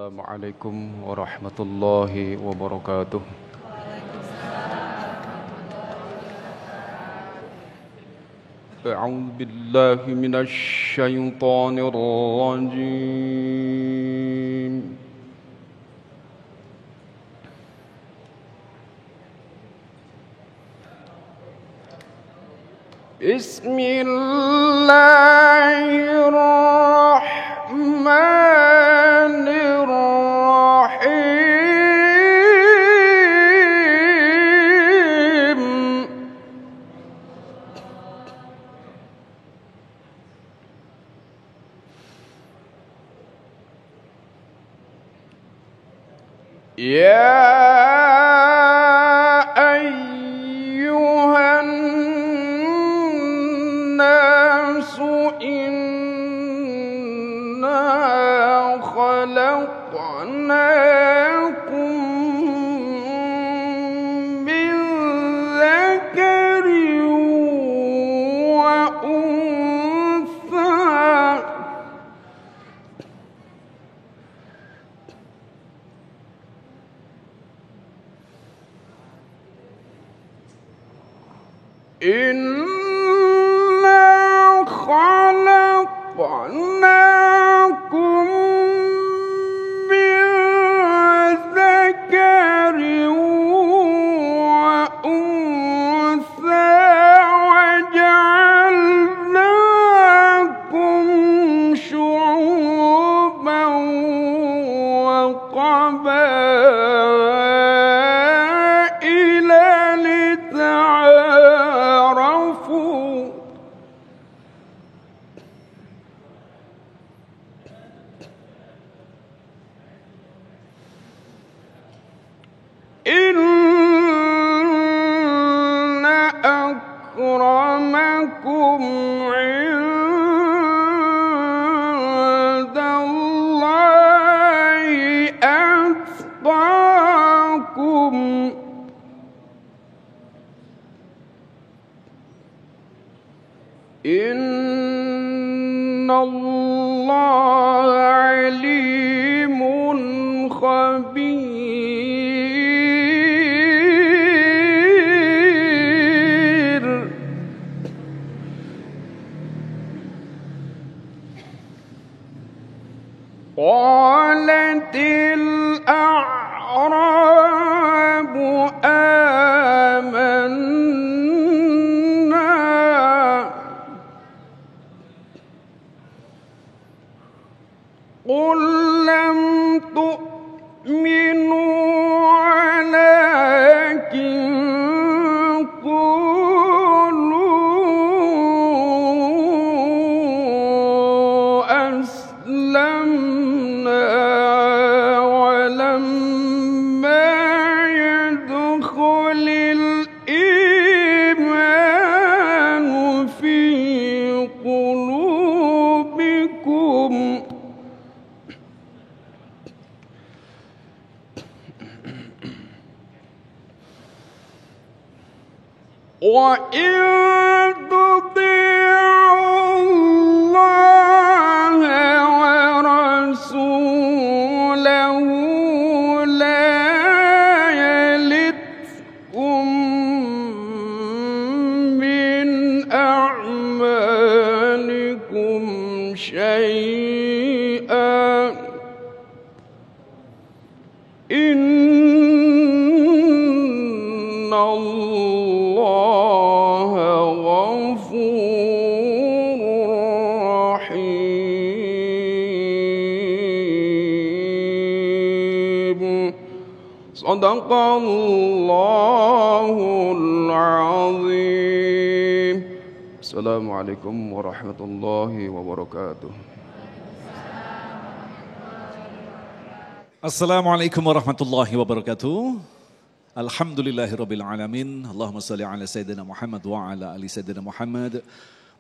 Assalamualaikum warahmatullahi wabarakatuh. A'udzu billahi minasy syaithanir rajim. Bismillahirrahmanirrahim. Ya ayyuhan nasu inna khalaqnakum min dzakarin wa untha. Inna khalaqnakum min dzakarin wa untha wa ja'alnakum syu'uban wa qabaila lita'arafu. Inna akramakum 'indallahi atqakum. Innallaha 'alimun khabir. Qalatil a'rabu amanna qul lam tu'minu walakin qulu aslamna walamma yadkhulil imanu fi qulubikum. Wa in tuti'ullaha wa rasulahu la yalitkum min a'malikum syai'an. Innallaha ghafurur rahim. Shadaqallahul azim. Assalamualaikum warahmatullahi wabarakatuh. Assalamualaikum warahmatullahi wabarakatuh. Alhamdulillahirabbil alamin. Allahumma shalli ala sayyidina Muhammad wa ala ali sayyidina Muhammad.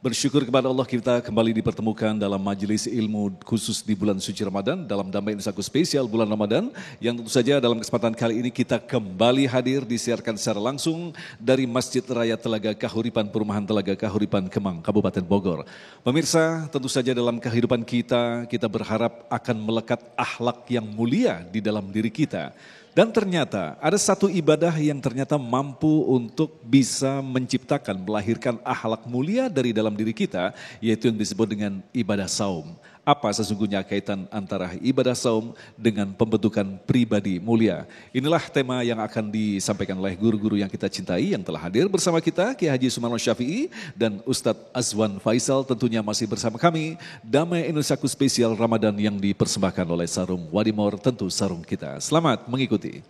Bersyukur kepada Allah kita kembali dipertemukan dalam majelis ilmu khusus di bulan suci Ramadan, dalam Damai Nusaku spesial bulan Ramadan, yang tentu saja dalam kesempatan kali ini kita kembali hadir disiarkan secara langsung dari Masjid Raya Telaga Kahuripan, Perumahan Telaga Kahuripan, Kemang, Kabupaten Bogor. Pemirsa, tentu saja dalam kehidupan kita berharap akan melekat akhlak yang mulia di dalam diri kita. Dan ternyata ada satu ibadah yang ternyata mampu untuk bisa menciptakan, melahirkan akhlak mulia dari dalam diri kita, yaitu yang disebut dengan ibadah saum. Apa sesungguhnya kaitan antara ibadah saum dengan pembentukan pribadi mulia? Inilah tema yang akan disampaikan oleh guru-guru yang kita cintai yang telah hadir bersama kita, Kiai Haji Sumarno Syafi'i dan Ustadz Azwan Faisal tentunya masih bersama kami. Damai Indonesiaku spesial Ramadan yang dipersembahkan oleh Sarung Wadimor, tentu sarung kita. Selamat mengikuti.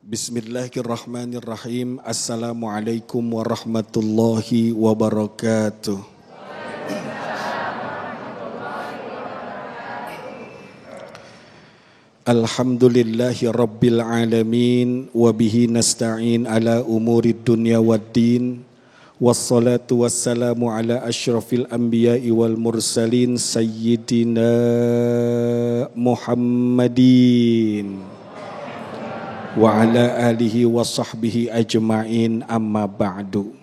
Bismillahirrahmanirrahim. Assalamualaikum warahmatullahi wabarakatuh. Alhamdulillahi rabbil alamin. Wabihi nasta'in ala umurid dunya waddin. Wassalatu wassalamu ala ashrafil anbiya'i wal mursalin. Sayyidina Muhammadin wa ala alihi wa sahbihi ajma'in, amma ba'du.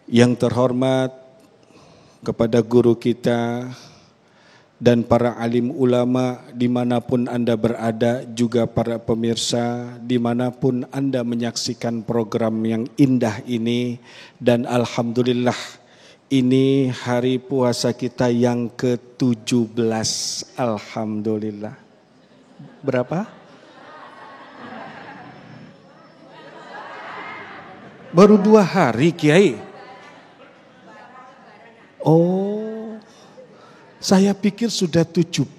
Yang terhormat kepada guru kita dan para alim ulama dimanapun Anda berada, juga para pemirsa dimanapun Anda menyaksikan program yang indah ini. Dan alhamdulillah ini hari puasa kita yang ke-17. Alhamdulillah. Berapa? Baru 2 hari, Kiai. Oh, saya pikir sudah 17.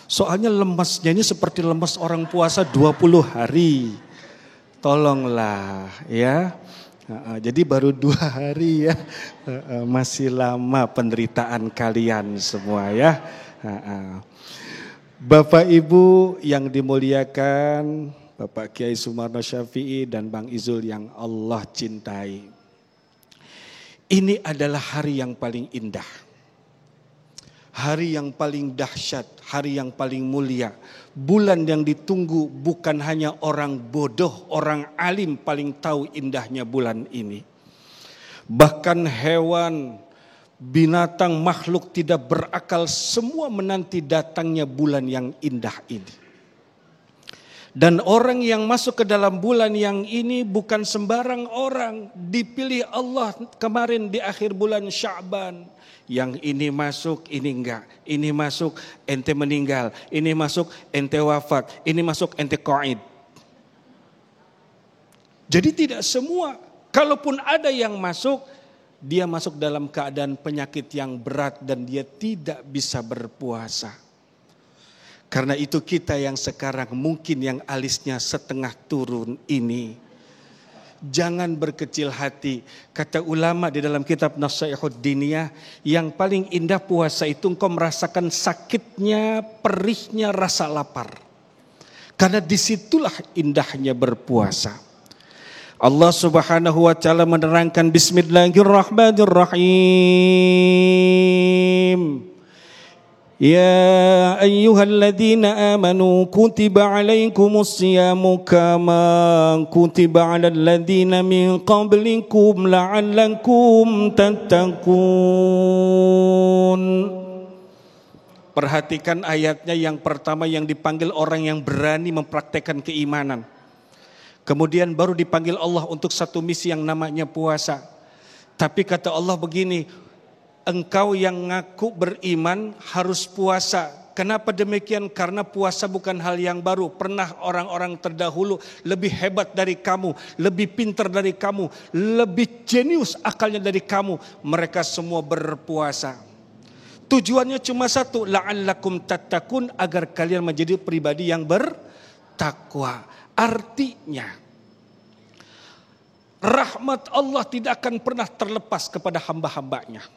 Soalnya lemesnya ini seperti lemes orang puasa 20 hari. Tolonglah ya. Jadi baru 2 hari ya. Masih lama penderitaan kalian semua ya. Bapak Ibu yang dimuliakan, Bapak Kiai Sumarno Syafi'i dan Bang Izul yang Allah cintai. Ini adalah hari yang paling indah. Hari yang paling dahsyat, hari yang paling mulia. Bulan yang ditunggu bukan hanya orang bodoh, orang alim paling tahu indahnya bulan ini. Bahkan hewan, binatang, makhluk tidak berakal semua menanti datangnya bulan yang indah ini. Dan orang yang masuk ke dalam bulan yang ini bukan sembarang orang. Dipilih Allah kemarin di akhir bulan Sya'ban. Yang ini masuk, ini enggak. Ini masuk, ente meninggal. Ini masuk, ente wafat. Ini masuk, ente qaid. Jadi tidak semua. Kalaupun ada yang masuk, dia masuk dalam keadaan penyakit yang berat dan dia tidak bisa berpuasa. Karena itu kita yang sekarang mungkin yang alisnya setengah turun ini, jangan berkecil hati. Kata ulama di dalam kitab Nasihatud Diniyah, yang paling indah puasa itu engkau merasakan sakitnya, perihnya rasa lapar. Karena disitulah indahnya berpuasa. Allah Subhanahu wa taala menerangkan, Bismillahirrahmanirrahim. Ya ayyuhalladzina amanu kutiba alaikumus siyamu kama kutiba alal ladzina min qablikum la'allakum tattaqun. Perhatikan ayatnya, yang pertama yang dipanggil orang yang berani mempraktekkan keimanan. Kemudian baru dipanggil Allah untuk satu misi yang namanya puasa. Tapi kata Allah begini, engkau yang ngaku beriman harus puasa. Kenapa demikian? Karena puasa bukan hal yang baru. Pernah orang-orang terdahulu lebih hebat dari kamu, lebih pintar dari kamu, lebih jenius akalnya dari kamu. Mereka semua berpuasa. Tujuannya cuma satu, la'allakum tattaqun, agar kalian menjadi pribadi yang bertakwa. Artinya, rahmat Allah tidak akan pernah terlepas kepada hamba-hambanya.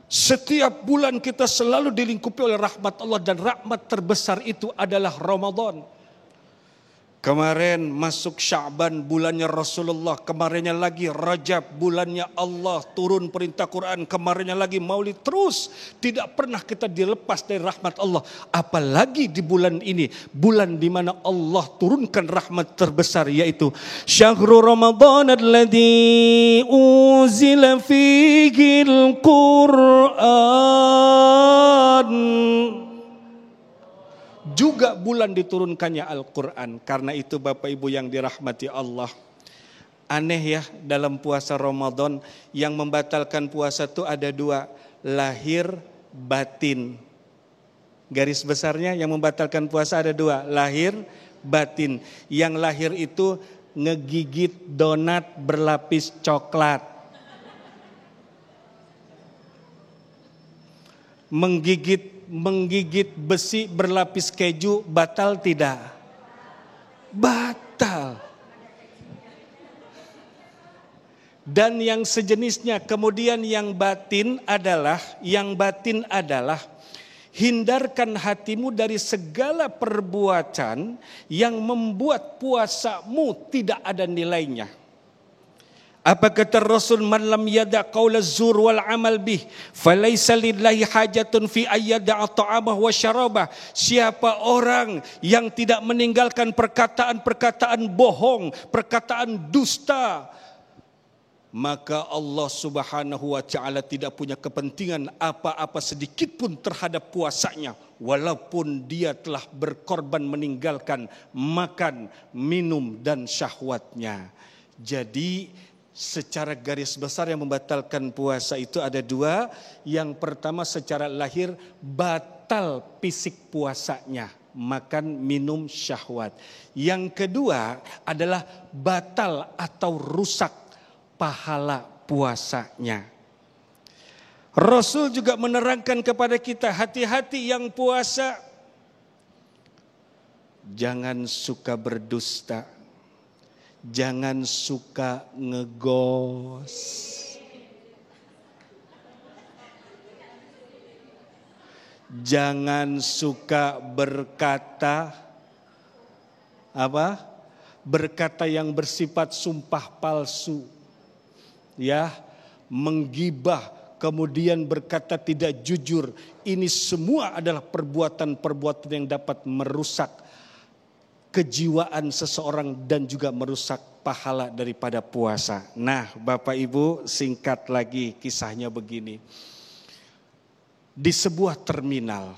Setiap bulan kita selalu dilingkupi oleh rahmat Allah dan rahmat terbesar itu adalah Ramadan. Kemarin masuk Sya'ban bulannya Rasulullah, kemarinnya lagi Rajab bulannya Allah turun perintah Quran, kemarinnya lagi Maulid, terus tidak pernah kita dilepas dari rahmat Allah. Apalagi di bulan ini, bulan di mana Allah turunkan rahmat terbesar, yaitu Syahrul Ramadan alladzi unzila fihil Qur'an. Juga bulan diturunkannya Al-Quran. Karena itu Bapak Ibu yang dirahmati Allah, aneh ya, dalam puasa Ramadan yang membatalkan puasa itu ada dua, lahir batin. Garis besarnya yang membatalkan puasa ada dua, lahir batin. Yang lahir itu ngegigit donat berlapis coklat, menggigit besi berlapis keju, batal tidak? Batal. Dan yang sejenisnya. Kemudian yang batin adalah hindarkan hatimu dari segala perbuatan yang membuat puasamu tidak ada nilainya. Apa kata Rasul, man lam yada' qaula zur wal amal bih falaisa lillahi hajatun fi ayyada'a ta'amah wa syarabah. Siapa orang yang tidak meninggalkan perkataan-perkataan bohong, perkataan dusta, maka Allah Subhanahu wa taala tidak punya kepentingan apa-apa sedikit pun terhadap puasanya, walaupun dia telah berkorban meninggalkan makan, minum dan syahwatnya. Jadi secara garis besar yang membatalkan puasa itu ada dua. Yang pertama secara lahir batal fisik puasanya, makan, minum, syahwat. Yang kedua adalah batal atau rusak pahala puasanya. Rasul juga menerangkan kepada kita, hati-hati yang puasa, jangan suka berdusta, jangan suka ngegos, jangan suka berkata berkata yang bersifat sumpah palsu, ya, menggibah, kemudian berkata tidak jujur. Ini semua adalah perbuatan-perbuatan yang dapat merusak kejiwaan seseorang dan juga merusak pahala daripada puasa. Nah, Bapak Ibu, singkat lagi kisahnya begini. Di sebuah terminal,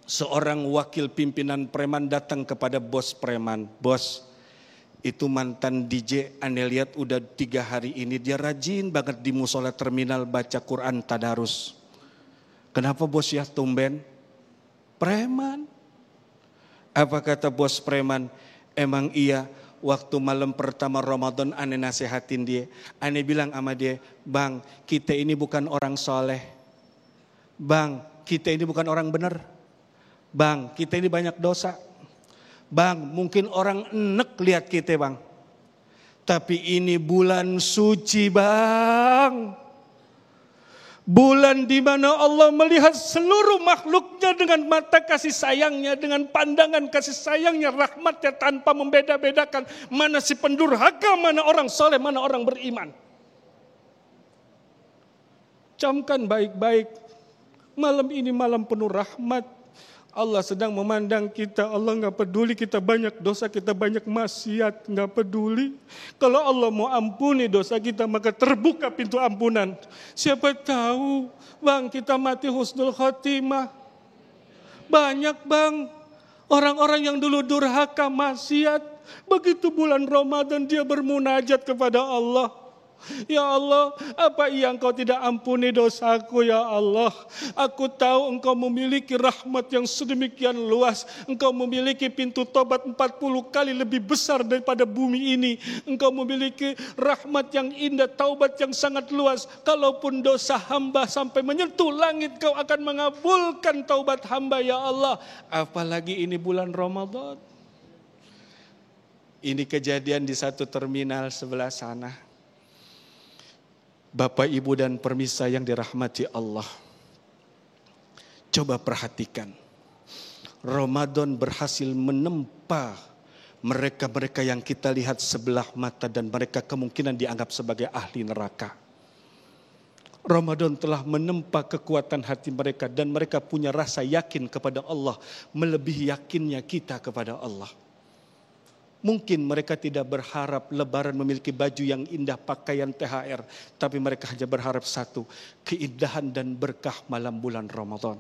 seorang wakil pimpinan preman datang kepada bos preman. Bos, itu mantan DJ, Ane lihat udah 3 hari ini dia rajin banget di musola terminal baca Quran tadarus. Kenapa bos ya tumben? Preman. Apa kata bos preman? Emang iya, waktu malam pertama Ramadan Ane nasihatin dia. Ane bilang sama dia, bang, kita ini bukan orang soleh. Bang, kita ini bukan orang benar. Bang, kita ini banyak dosa. Bang, mungkin orang enek lihat kita bang. Tapi ini bulan suci bang. Bulan di mana Allah melihat seluruh makhluknya dengan mata kasih sayangnya, dengan pandangan kasih sayangnya, rahmatnya tanpa membeda-bedakan mana si pendurhaka, mana orang soleh, mana orang beriman. Camkan baik-baik, malam ini malam penuh rahmat. Allah sedang memandang kita, Allah gak peduli kita banyak dosa, kita banyak maksiat, gak peduli. Kalau Allah mau ampuni dosa kita, maka terbuka pintu ampunan. Siapa tahu bang, kita mati husnul khotimah. Banyak bang, orang-orang yang dulu durhaka maksiat, begitu bulan Ramadan dia bermunajat kepada Allah. Ya Allah, apa iya Engkau tidak ampuni dosaku ya Allah? Aku tahu Engkau memiliki rahmat yang sedemikian luas. Engkau memiliki pintu tobat 40 kali lebih besar daripada bumi ini. Engkau memiliki rahmat yang indah, taubat yang sangat luas. Kalaupun dosa hamba sampai menyentuh langit, Kau akan mengabulkan taubat hamba ya Allah. Apalagi ini bulan Ramadan. Ini kejadian di satu terminal sebelah sana. Bapak, Ibu dan pemirsa yang dirahmati Allah, coba perhatikan. Ramadan berhasil menempa mereka-mereka yang kita lihat sebelah mata dan mereka kemungkinan dianggap sebagai ahli neraka. Ramadan telah menempa kekuatan hati mereka dan mereka punya rasa yakin kepada Allah melebihi yakinnya kita kepada Allah. Mungkin mereka tidak berharap Lebaran memiliki baju yang indah, pakaian THR, tapi mereka hanya berharap satu, keindahan dan berkah malam bulan Ramadan.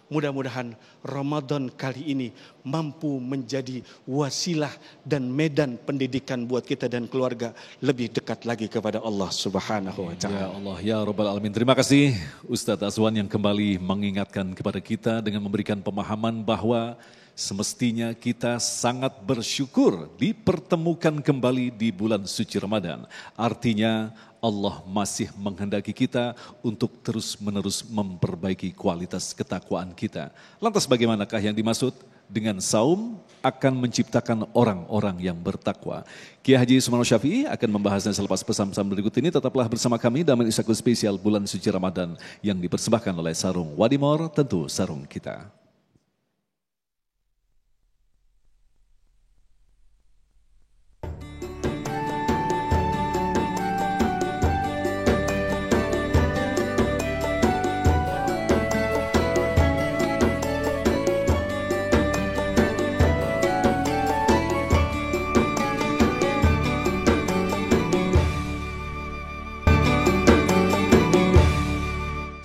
Mudah-mudahan Ramadan kali ini mampu menjadi wasilah dan medan pendidikan buat kita dan keluarga lebih dekat lagi kepada Allah Subhanahu wa Ta'ala. Ya Allah, ya Rabbal Alamin. Terima kasih Ustadz Azwan yang kembali mengingatkan kepada kita dengan memberikan pemahaman bahwa semestinya kita sangat bersyukur dipertemukan kembali di bulan suci Ramadan. Artinya Allah masih menghendaki kita untuk terus-menerus memperbaiki kualitas ketakwaan kita. Lantas bagaimanakah yang dimaksud dengan saum akan menciptakan orang-orang yang bertakwa? Kiai Haji Sumarno Syafi'i akan membahasnya selepas pesan-pesan berikut ini. Tetaplah bersama kami dalam Isaku spesial bulan suci Ramadan yang dipersembahkan oleh Sarung Wadimor, tentu sarung kita.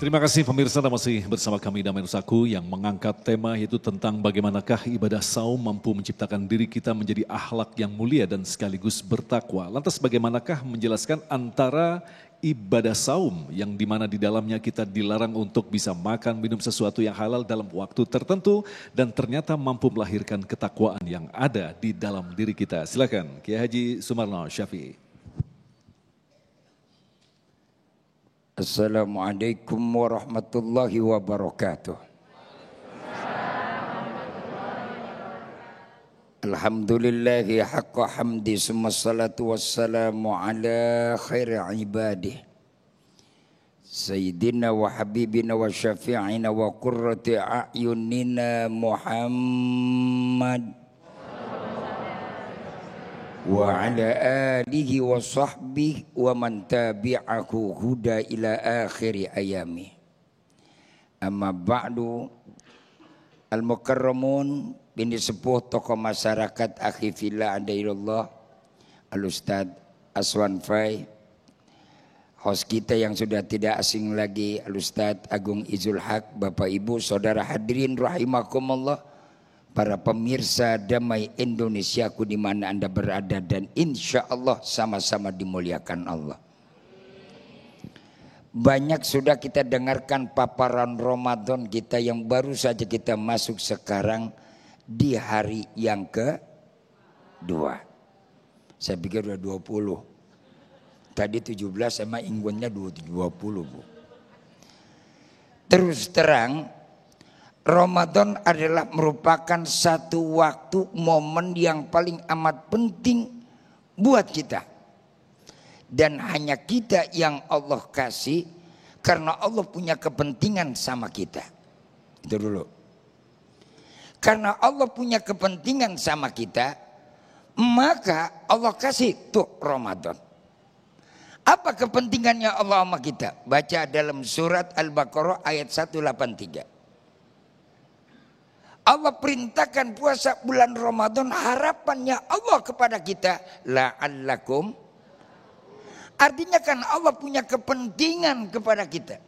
Terima kasih pemirsa, masih bersama kami Damai Nusaku yang mengangkat tema yaitu tentang bagaimanakah ibadah saum mampu menciptakan diri kita menjadi akhlak yang mulia dan sekaligus bertakwa. Lantas bagaimanakah menjelaskan antara ibadah saum yang dimana di dalamnya kita dilarang untuk bisa makan minum sesuatu yang halal dalam waktu tertentu dan ternyata mampu melahirkan ketakwaan yang ada di dalam diri kita. Silakan Kiai Haji Sumarno Syafi'i. Assalamualaikum warahmatullahi wabarakatuh. Alhamdulillahi haqqa hamdi summa salatu wassalamu ala khairi ibadih Sayyidina wa habibina wa syafi'ina wa qurrati a'yunina Muhammad wa ala alihi wa sahbihi wa man tabi'ahu huda ila akhiri ayami. Amma ba'du, al-mukarramun bini sepuh tokoh masyarakat akhi fillah adaillah Al-Ustadz Azwan Fai, host kita yang sudah tidak asing lagi Al-Ustadz Agung Izul Haq, Bapak Ibu Saudara hadirin rahimakumullah, para pemirsa Damai Indonesiaku di mana Anda berada dan insya Allah sama-sama dimuliakan Allah. Banyak sudah kita dengarkan paparan Ramadan kita yang baru saja kita masuk sekarang di hari yang ke-2. Saya pikir udah 20. Tadi 17 sama inggunnya 20 Bu. Terus terang, Ramadan adalah merupakan satu waktu momen yang paling amat penting buat kita. Dan hanya kita yang Allah kasih karena Allah punya kepentingan sama kita. Itu dulu. Karena Allah punya kepentingan sama kita, maka Allah kasih tuh Ramadan. Apa kepentingannya Allah sama kita? Baca dalam surat Al-Baqarah ayat 183. Allah perintahkan puasa bulan Ramadan, harapannya Allah kepada kita la'allakum. Artinya kan Allah punya kepentingan kepada kita.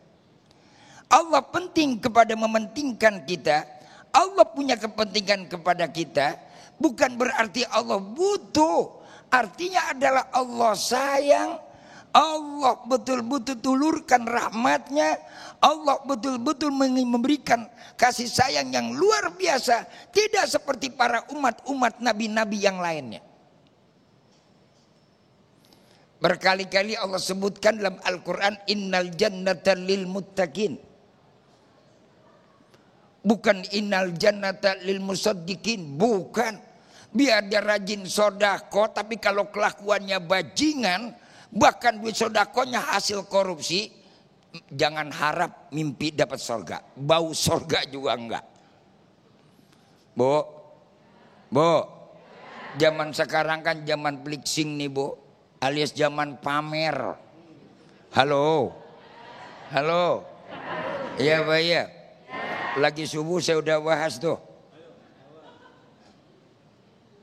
Allah penting kepada mementingkan kita. Allah punya kepentingan kepada kita. Bukan berarti Allah butuh. Artinya adalah Allah sayang. Allah betul-betul tulurkan rahmatnya. Allah betul-betul memberikan kasih sayang yang luar biasa. Tidak seperti para umat-umat nabi-nabi yang lainnya. Berkali-kali Allah sebutkan dalam Al-Quran, innal jannata lil muttaqin. Bukan innal jannata lil musaddiqin. Bukan. Biar dia rajin sodako, tapi kalau kelakuannya bajingan, Bahkan duit sodakonya hasil korupsi, jangan harap mimpi dapat surga. Bau surga juga enggak. Bu, zaman sekarang kan zaman flexing nih Bu, alias zaman pamer. Halo, iya Pak ya. Lagi subuh saya udah bahas tuh.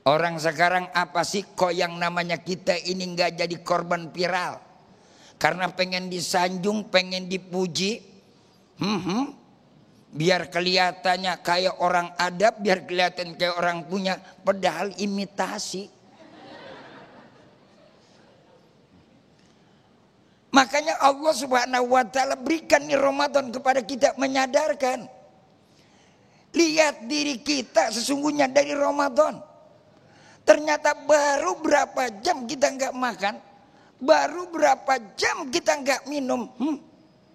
Orang sekarang apa sih kok yang namanya kita ini nggak jadi korban viral? Karena pengen disanjung, pengen dipuji. Biar kelihatannya kayak orang adab, biar kelihatan kayak orang punya, padahal imitasi. Makanya Allah Subhanahu wa taala berikan nih Ramadan kepada kita, menyadarkan. Lihat diri kita sesungguhnya dari Ramadan. Ternyata baru berapa jam kita nggak makan, baru berapa jam kita nggak minum,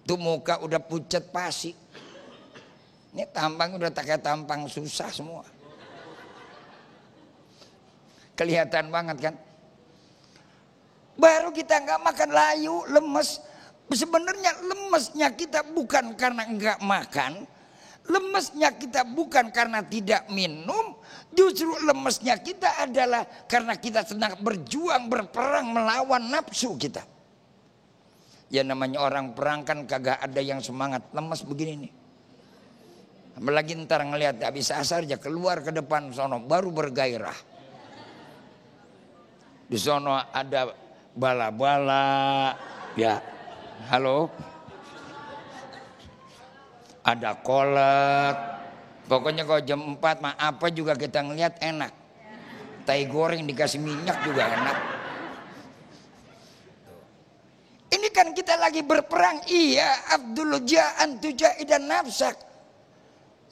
tuh muka udah pucat pasi. Ini tampang udah tak kayak tampang susah semua. Kelihatan banget kan? Baru kita nggak makan layu, lemes. Sebenarnya lemesnya kita bukan karena nggak makan, lemesnya kita bukan karena tidak minum, justru lemesnya kita adalah karena kita sedang berjuang, berperang melawan nafsu kita. Ya namanya orang perang kan kagak ada yang semangat, lemes begini nih. Apalagi ntar ngelihat habis asar aja keluar ke depan sono baru bergairah. Di sono ada bala-bala, ya, halo, ada kolak. Pokoknya kalau jam 4 mah apa juga kita ngelihat enak. Tai goreng dikasih minyak juga enak. Ini kan kita lagi berperang, iya. Abdul ja'an tujaidan nafsak.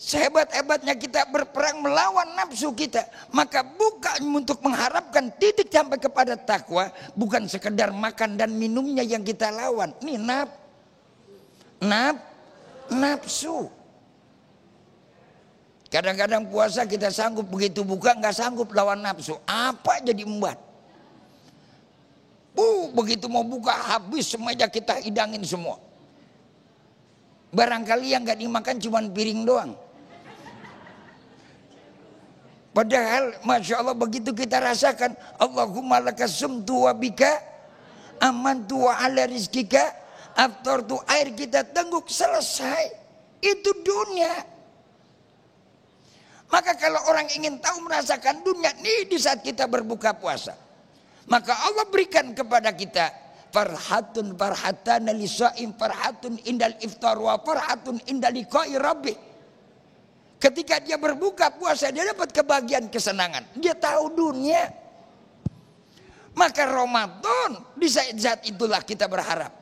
Sehebat-hebatnya kita berperang melawan nafsu kita, maka bukan untuk mengharapkan titik sampai kepada takwa, bukan sekedar makan dan minumnya yang kita lawan. Ini nafsu. Kadang-kadang puasa kita sanggup, begitu buka nggak sanggup lawan nafsu. Apa jadi embat? Begitu mau buka habis semeja kita hidangin semua. Barangkali yang nggak dimakan cuma piring doang. Padahal Masya Allah begitu kita rasakan, Allahumma laka sumtu wa bika amantu wa ala rizkika aftartu, air kita tengguk, selesai. Itu dunia. Maka kalau orang ingin tahu merasakan dunia ini di saat kita berbuka puasa, maka Allah berikan kepada kita farhatun farhatana lisaim, farhatun indal iftar wa farhatun indal liqa'i rabbih. Ketika dia berbuka puasa, dia dapat kebahagiaan, kesenangan. Dia tahu dunia. Maka Ramadan di saat itulah kita berharap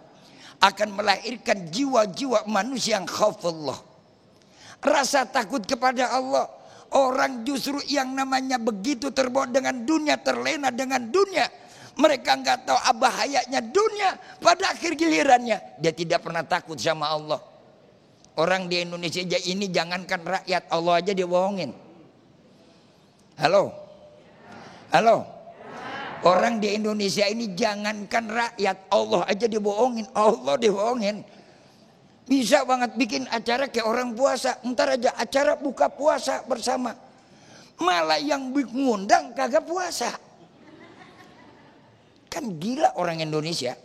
akan melahirkan jiwa-jiwa manusia yang khaufullah. Rasa takut kepada Allah. Orang justru yang namanya begitu terbawa dengan dunia, terlena dengan dunia. Mereka nggak tahu bahayanya dunia. Pada akhir gilirannya dia tidak pernah takut sama Allah. Orang di Indonesia ini jangankan rakyat, Allah aja dia bohongin. Halo. Orang di Indonesia ini jangankan rakyat, Allah aja dia bohongin. Allah dia bohongin. Bisa banget bikin acara kayak orang puasa, ntar aja acara buka puasa bersama. Malah yang ngundang kagak puasa. Kan gila orang Indonesia.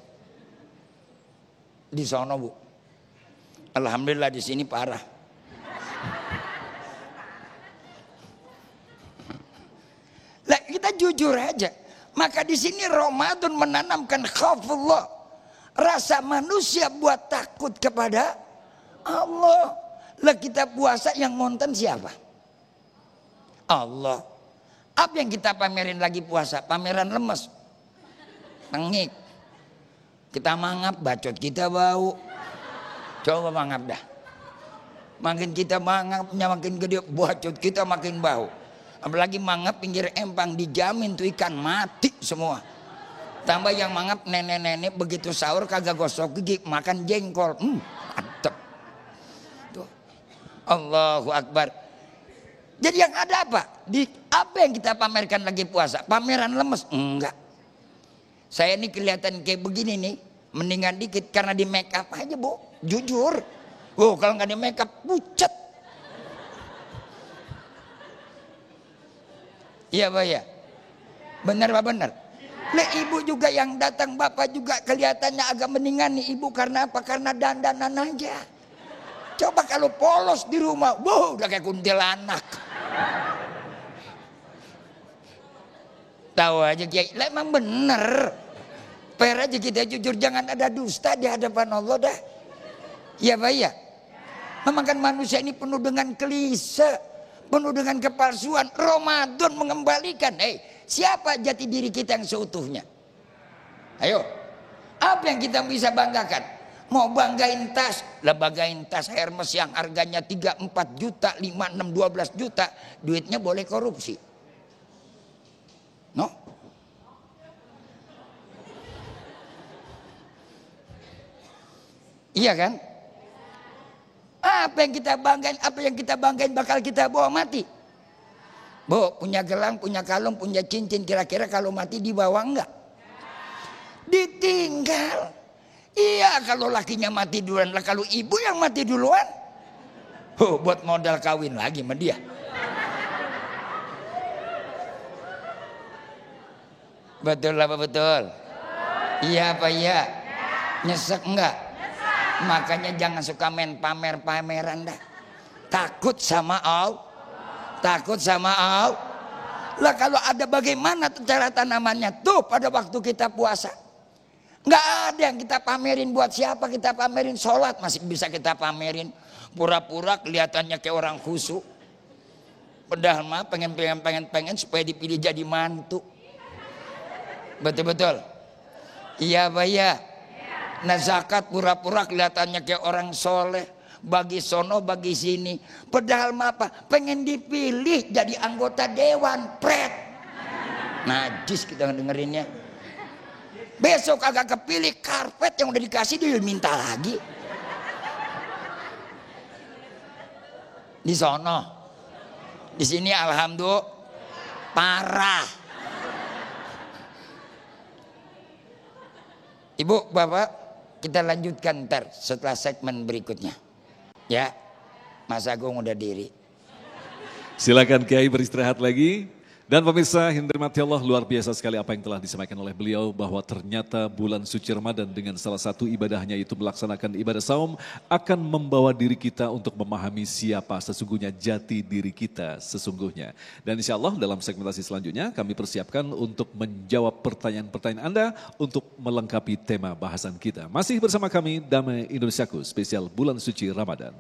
Di sono Bu. Alhamdulillah di sini parah. Lah kita jujur aja. Maka di sini Ramadan menanamkan khaufullah, rasa manusia buat takut kepada Allah. Lah kita puasa yang ngonten siapa? Allah. Apa yang kita pamerin lagi puasa? Pameran lemes, tengik. Kita mangap, bacot kita bau. Coba mangap dah. Makin kita mangapnya makin gede, bacot kita makin bau. Apalagi mangap pinggir empang, dijamin tuh ikan mati semua. Tambah yang mangap nenek-nenek begitu sahur kagak gosok gigi, makan jengkol. Mantep. Tuh. Allahu Akbar. Jadi yang ada apa? Apa yang kita pamerkan lagi puasa? Pameran lemes? Enggak. Saya ini kelihatan kayak begini nih, mendingan dikit karena di make up aja Bu, jujur. Oh kalau nggak di make up pucat. Iya Pak ya, benar Pak benar. Lah ibu juga yang datang, bapak juga kelihatannya agak mendingan nih ibu, karena apa? Karena dandanan aja. Coba kalau polos di rumah, wow udah kayak kuntilanak. Tahu aja Kiai, lah emang bener. Per aja kita jujur, jangan ada dusta di hadapan Allah dah. Iya Pak ya. Memang kan manusia ini penuh dengan klise, penuh dengan kepalsuan. Ramadan mengembalikan. Siapa jati diri kita yang seutuhnya? Ayo, apa yang kita bisa banggakan? Mau banggain tas, lah banggain tas Hermes yang harganya 3, 4 juta, 5, 6, 12 juta. Duitnya boleh korupsi. No? Iya kan? Apa yang kita banggain, apa yang kita banggain bakal kita bawa mati. Bu, punya gelang, punya kalung, punya cincin, kira-kira kalau mati dibawa enggak? Ditinggal. Iya kalau lakinya mati duluan, lah kalau ibu yang mati duluan, buat modal kawin lagi sama dia. Betul apa betul? Iya apa iya? Nyesek enggak? Makanya jangan suka main pamer-pameran dah. Takut sama Allah. Takut sama Allah. Lah kalau ada bagaimana cara tanamannya? Tuh pada waktu kita puasa. Nggak ada yang kita pamerin, buat siapa kita pamerin? Sholat masih bisa kita pamerin. Pura-pura kelihatannya kayak orang khusyuk. Padahal mah pengen supaya dipilih jadi mantu. Betul-betul. Iya Pak ya. Nah zakat pura-pura kelihatannya kayak orang soleh. Bagi sono bagi sini. Padahal mah apa? Pengen dipilih jadi anggota dewan. Pret. Najis kita dengerinnya. Besok agak kepilih, karpet yang udah dikasih dia minta lagi. Di sono. Di sini alhamdulillah parah. Ibu, Bapak, kita lanjutkan ntar setelah segmen berikutnya. Ya, Mas Agung udah diri. Silakan Kiai beristirahat lagi. Dan pemirsa yang dirahmati Allah, luar biasa sekali apa yang telah disampaikan oleh beliau, bahwa ternyata bulan suci Ramadan dengan salah satu ibadahnya itu melaksanakan ibadah saum akan membawa diri kita untuk memahami siapa sesungguhnya jati diri kita sesungguhnya. Dan insya Allah dalam segmentasi selanjutnya kami persiapkan untuk menjawab pertanyaan-pertanyaan Anda untuk melengkapi tema bahasan kita. Masih bersama kami Damai Indonesiaku spesial bulan suci Ramadan.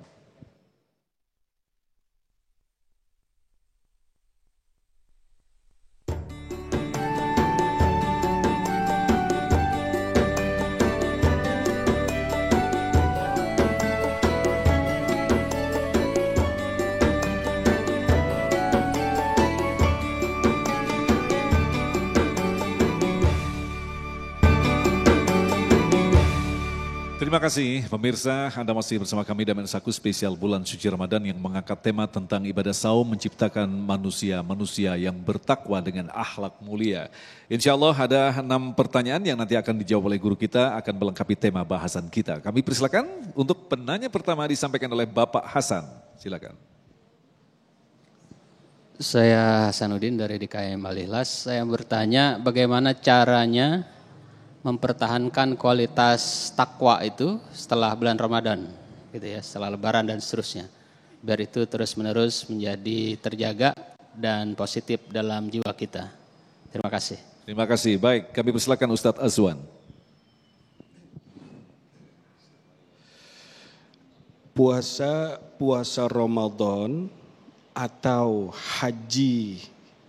Terima kasih pemirsa, Anda masih bersama kami Damai Indonesiaku spesial bulan suci Ramadan yang mengangkat tema tentang ibadah saum menciptakan manusia-manusia yang bertakwa dengan akhlak mulia. Insya Allah ada 6 pertanyaan yang nanti akan dijawab oleh guru kita, akan melengkapi tema bahasan kita. Kami persilakan untuk penanya pertama disampaikan oleh Bapak Hasan, silakan. Saya Hasanuddin dari DKM Al-Ikhlas. Saya bertanya bagaimana caranya mempertahankan kualitas takwa itu setelah bulan Ramadan, gitu ya, setelah Lebaran dan seterusnya, biar itu terus-menerus menjadi terjaga dan positif dalam jiwa kita. Terima kasih. Terima kasih. Baik, kami persilakan Ustadz Azwan. Puasa Ramadan atau haji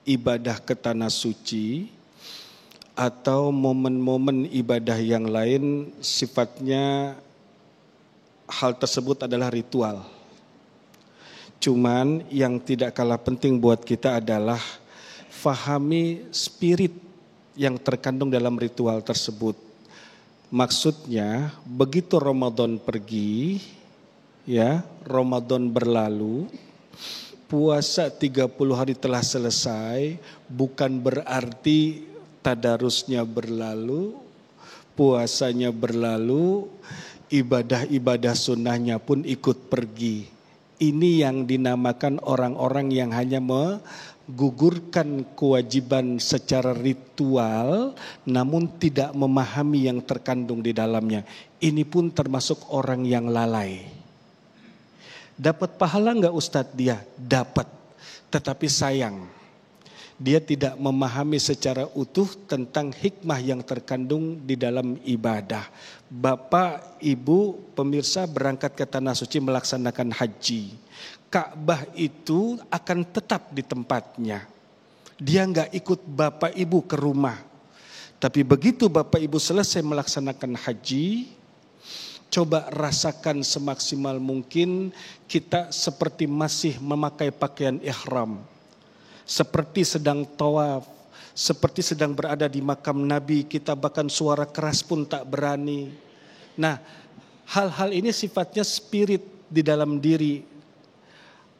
ibadah ke tanah suci atau momen-momen ibadah yang lain sifatnya hal tersebut adalah ritual. Cuman yang tidak kalah penting buat kita adalah fahami spirit yang terkandung dalam ritual tersebut. Maksudnya begitu Ramadan pergi, ya, Ramadan berlalu, puasa 30 hari telah selesai, bukan berarti tadarusnya berlalu, puasanya berlalu, ibadah-ibadah sunnahnya pun ikut pergi. Ini yang dinamakan orang-orang yang hanya menggugurkan kewajiban secara ritual namun tidak memahami yang terkandung di dalamnya. Ini pun termasuk orang yang lalai. Dapat pahala enggak Ustadz dia? Dapat. Tetapi sayang, dia tidak memahami secara utuh tentang hikmah yang terkandung di dalam ibadah. Bapak, Ibu, pemirsa berangkat ke Tanah Suci melaksanakan haji. Ka'bah itu akan tetap di tempatnya. Dia enggak ikut Bapak Ibu ke rumah. Tapi begitu Bapak Ibu selesai melaksanakan haji, coba rasakan semaksimal mungkin kita seperti masih memakai pakaian ihram. Seperti sedang tawaf, seperti sedang berada di makam Nabi, kita bahkan suara keras pun tak berani. Nah, hal-hal ini sifatnya spirit di dalam diri.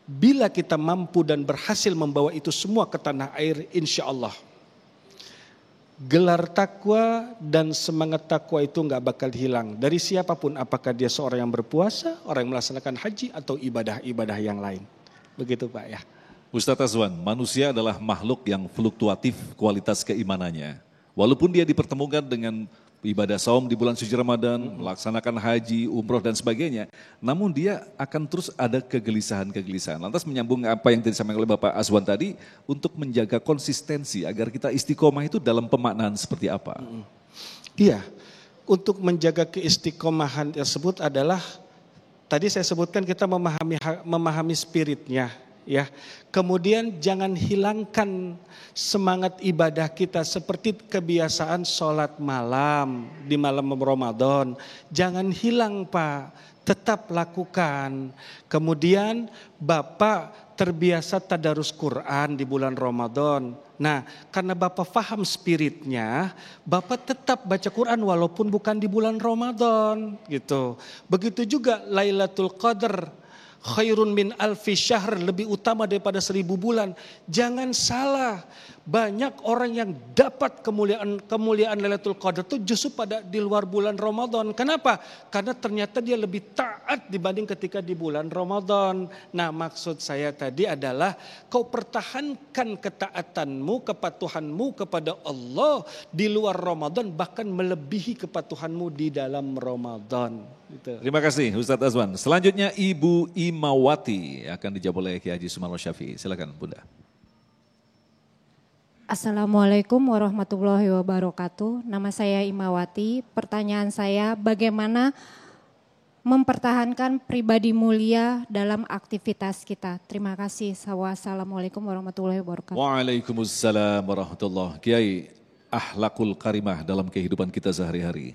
Bila kita mampu dan berhasil membawa itu semua ke tanah air, insya Allah gelar takwa dan semangat takwa itu nggak bakal hilang dari siapapun, apakah dia seorang yang berpuasa, orang yang melaksanakan haji atau ibadah-ibadah yang lain. Begitu Pak ya. Ustadz Azwan, manusia adalah makhluk yang fluktuatif kualitas keimanannya. Walaupun dia dipertemukan dengan ibadah saum di bulan suci Ramadan, melaksanakan haji, umroh dan sebagainya, namun dia akan terus ada kegelisahan-kegelisahan. Lantas menyambung apa yang tadi disampaikan oleh Bapak Azwan tadi, untuk menjaga konsistensi agar kita istiqomah itu dalam pemaknaan seperti apa? Iya, untuk menjaga keistiqomahan tersebut adalah, tadi saya sebutkan kita memahami spiritnya. Ya, kemudian jangan hilangkan semangat ibadah kita seperti kebiasaan sholat malam di malam Ramadan. Jangan hilang Pak, tetap lakukan. Kemudian Bapak terbiasa tadarus Quran di bulan Ramadan. Nah, karena Bapak paham spiritnya, Bapak tetap baca Quran walaupun bukan di bulan Ramadan, gitu. Begitu juga Lailatul Qadar. Khairun min alfi syahr, lebih utama daripada 1000 bulan. Jangan salah, banyak orang yang dapat kemuliaan Lailatul Qadar itu justru pada di luar bulan Ramadan. Kenapa? Karena ternyata dia lebih taat dibanding ketika di bulan Ramadan. Nah, maksud saya tadi adalah kau pertahankan ketaatanmu, kepatuhanmu kepada Allah di luar Ramadan, bahkan melebihi kepatuhanmu di dalam Ramadan. Gitu. Terima kasih Ustadz Azwan. Selanjutnya Ibu Imawati akan dijawab oleh Kiai Haji Sumarno Syafi'i. Silakan Bunda. Assalamualaikum warahmatullahi wabarakatuh. Nama saya Imawati. Pertanyaan saya, bagaimana mempertahankan pribadi mulia dalam aktivitas kita? Terima kasih. Wassalamualaikum warahmatullahi wabarakatuh. Waalaikumsalam warahmatullahi wabarakatuh. Kiai, akhlakul karimah dalam kehidupan kita sehari-hari.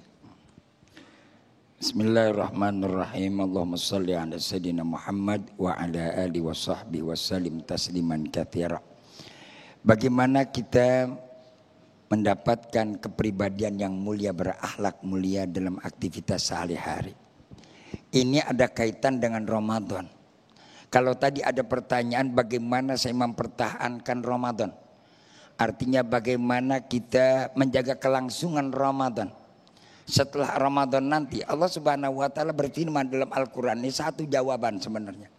Bismillahirrahmanirrahim. Allahumma salli ala sayyidina Muhammad wa ala alihi wa sahbihi wa sallim tasliman katsira. Bagaimana kita mendapatkan kepribadian yang mulia, berakhlak mulia dalam aktivitas sehari-hari. Ini ada kaitan dengan Ramadan. Kalau tadi ada pertanyaan bagaimana saya mempertahankan Ramadan. Artinya bagaimana kita menjaga kelangsungan Ramadan. Setelah Ramadan nanti Allah Subhanahu wa taala berfirman dalam Al-Qur'an, ini satu jawaban sebenarnya.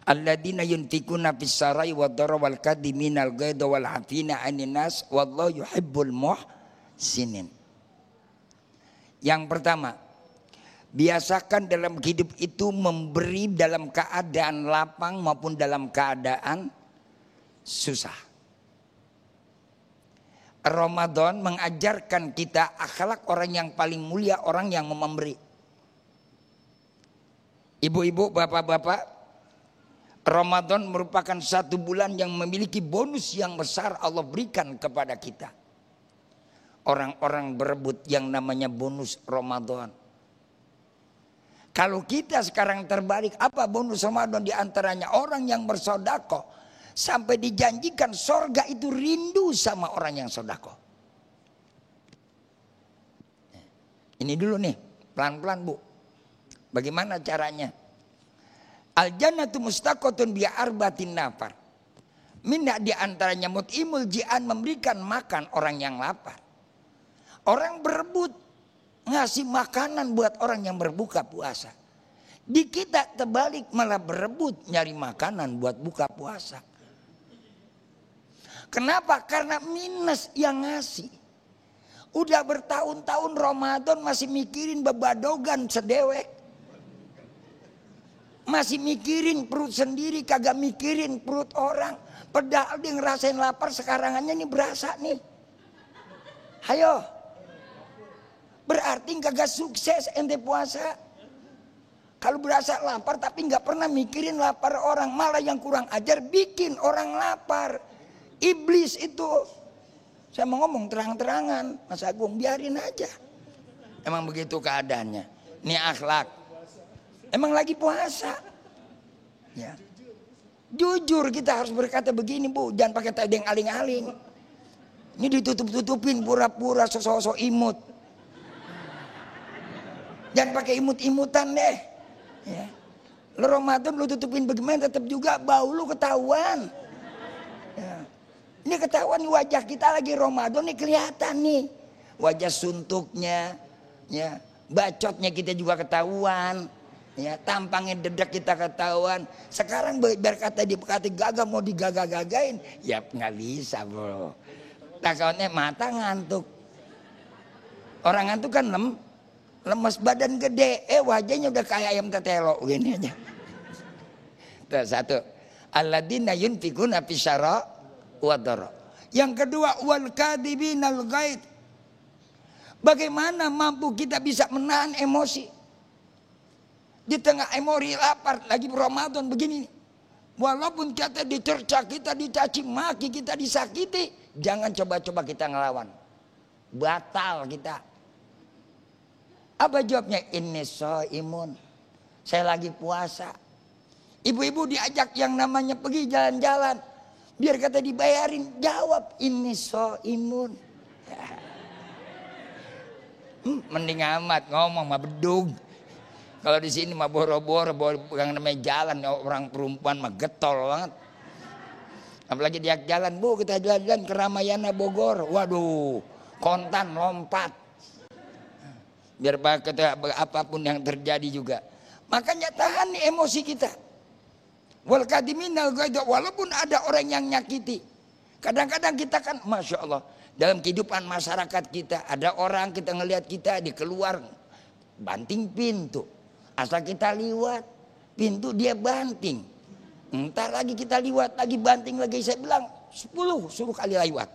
Alladzina yunfikuna fis sarai wad dharra wal kadiminal ghaidha wal afina 'anil nas wallahu yuhibbul muhsinin. Yang pertama, biasakan dalam hidup itu memberi dalam keadaan lapang maupun dalam keadaan susah. Ramadan mengajarkan kita akhlak orang yang paling mulia, orang yang memberi. Ibu-ibu, bapak-bapak, Ramadan merupakan satu bulan yang memiliki bonus yang besar Allah berikan kepada kita. Orang-orang berebut yang namanya bonus Ramadan. Kalau kita sekarang terbalik, apa bonus Ramadan? Di antaranya orang yang bersedekah. Sampai dijanjikan sorga itu rindu sama orang yang sedekah. Ini dulu nih, pelan-pelan Bu. Bagaimana caranya? Al-jannatu mustaqatun bi arbatin nafar. Minna di antaranya mut'imul ji'an, memberikan makan orang yang lapar. Orang berebut ngasih makanan buat orang yang berbuka puasa. Di kita terbalik malah berebut nyari makanan buat buka puasa. Kenapa? Karena minus yang ngasih. Udah bertahun-tahun Ramadan masih mikirin bebadogan sedewek. Masih mikirin perut sendiri, kagak mikirin perut orang. Padahal dia ngerasain lapar, sekarangannya nih berasa nih. Hayo. Berarti kagak sukses ente puasa. Kalau berasa lapar tapi nggak pernah mikirin lapar orang, malah yang kurang ajar bikin orang lapar. Iblis itu. Saya mau ngomong terang-terangan, Mas Agung, biarin aja. Emang begitu keadaannya. Ini akhlak. Emang lagi puasa. Ya. Jujur kita harus berkata begini, Bu, jangan pakai tadeng aling-aling. Ini ditutup-tutupin pura-pura sosok-sosok imut. Jangan pakai imut-imutan deh. Ya. Lo Ramadan lu tutupin bagaimana tetap juga bau lu ketahuan. Ya. Ini ketahuan nih, wajah kita lagi Ramadan nih kelihatan nih. Wajah suntuknya, ya, bacotnya kita juga ketahuan. Ya, tampangnya dedak kita ketahuan. Sekarang biar kata gagah mau digagah-gagain, ya nggak bisa, bro. Takutnya mata ngantuk. Orang ngantuk kan lemes, badan gede, wajahnya udah kayak ayam tetelo gini aja. Itu satu. Alladzina yunfikuna fisyara wa dara. Yang kedua, wal kadhibinal ghaid. Bagaimana mampu kita bisa menahan emosi? Di tengah emosi lapar lagi Ramadan begini. Walaupun kita dicerca, kita dicaci maki, kita disakiti, jangan coba-coba kita ngelawan. Batal kita. Apa jawabnya? Inni shaimun. Saya lagi puasa. Ibu-ibu diajak yang namanya pergi jalan-jalan. Biar kata dibayarin, jawab inni shaimun. Mending amat ngomong mah bedug. Kalau di sini mah boro-boro yang namanya jalan, orang perempuan mah getol banget. Apalagi dia jalan, Bu, kita jalan-jalan ke Ramayana Bogor. Waduh, kontan lompat. Biar apapun yang terjadi juga. Makanya tahan nih emosi kita. Wal kadiminal ghaidha, walaupun ada orang yang nyakiti. Kadang-kadang kita kan, Masya Allah, dalam kehidupan masyarakat kita, ada orang kita ngelihat kita di keluar banting pintu. Asal kita liwat pintu dia banting. Entar lagi kita liwat lagi banting lagi. Saya bilang 10 suruh kali lewat.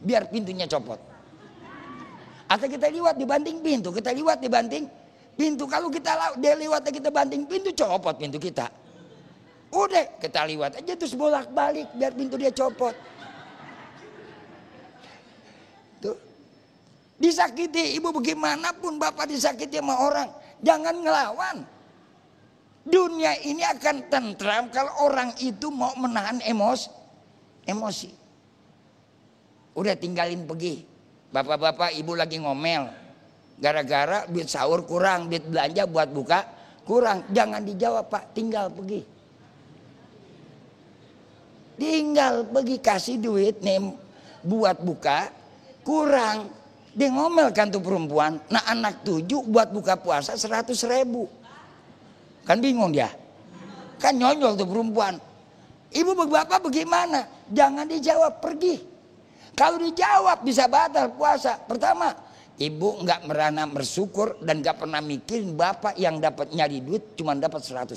Biar pintunya copot. Asal kita liwat dibanting pintu. Kita liwat dibanting pintu. Kalau kita dia liwat kita banting pintu, copot pintu kita. Udah kita liwat aja terus bolak-balik biar pintu dia copot. Tuh. Disakiti ibu bagaimanapun bapak disakiti sama orang. Jangan ngelawan. Dunia ini akan tentram kalau orang itu mau menahan emosi. Udah tinggalin pergi. Bapak-bapak ibu lagi ngomel. Gara-gara duit sahur kurang, duit belanja buat buka kurang. Jangan dijawab, Pak, tinggal pergi. Tinggal pergi kasih duit nih buat buka kurang. Dia ngomel kan tuh perempuan. Nah anak 7 buat buka puasa 100.000. Kan bingung dia. Kan nyonyol tuh perempuan. Ibu bapak bagaimana? Jangan dijawab, pergi. Kalau dijawab bisa batal puasa. Pertama, ibu nggak merana bersyukur dan nggak pernah mikirin bapak yang dapat nyari duit cuma dapat 100.000.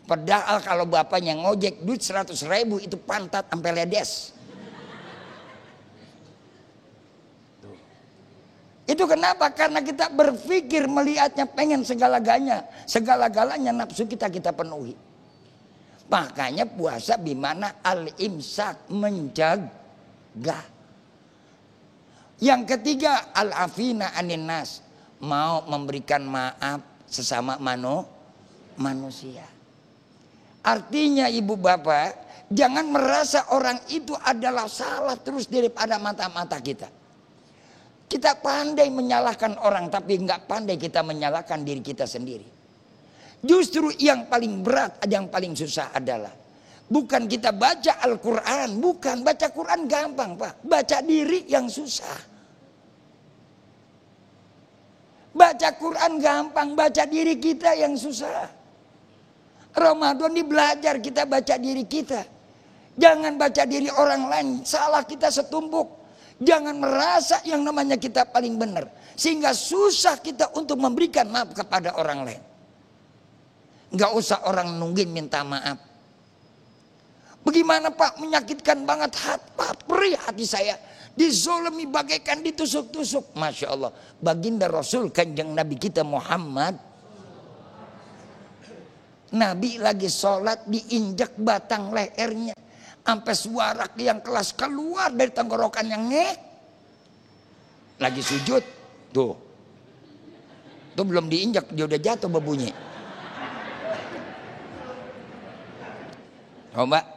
Padahal kalau bapaknya ngojek duit 100.000 itu pantat sampai ledes. Itu kenapa? Karena kita berpikir melihatnya pengen segala-galanya. Segala-galanya nafsu kita penuhi. Makanya puasa bimana al-imsak, menjaga. Yang ketiga al-afina anin nas, mau memberikan maaf sesama manusia. Artinya ibu bapak, jangan merasa orang itu adalah salah terus daripada mata-mata kita. Kita pandai menyalahkan orang tapi nggak pandai kita menyalahkan diri kita sendiri. Justru yang paling berat, yang paling susah adalah Bukan kita baca Al-Quran, bukan. Baca Quran gampang Pak, baca diri yang susah. Baca Quran gampang, baca diri kita yang susah. Ramadan ini belajar kita baca diri kita. Jangan baca diri orang lain, salah kita setumpuk. Jangan merasa yang namanya kita paling benar, sehingga susah kita untuk memberikan maaf kepada orang lain. Nggak usah orang nungguin minta maaf. Bagaimana Pak, menyakitkan banget perih hati saya. Dizolimi bagaikan ditusuk-tusuk. Masya Allah, baginda Rasul kanjeng Nabi kita Muhammad, Nabi lagi sholat diinjak batang lehernya, sampai suara yang kelas keluar dari tenggorokan yang ngek. Lagi sujud, tuh belum diinjak dia udah jatuh berbunyi. Coba.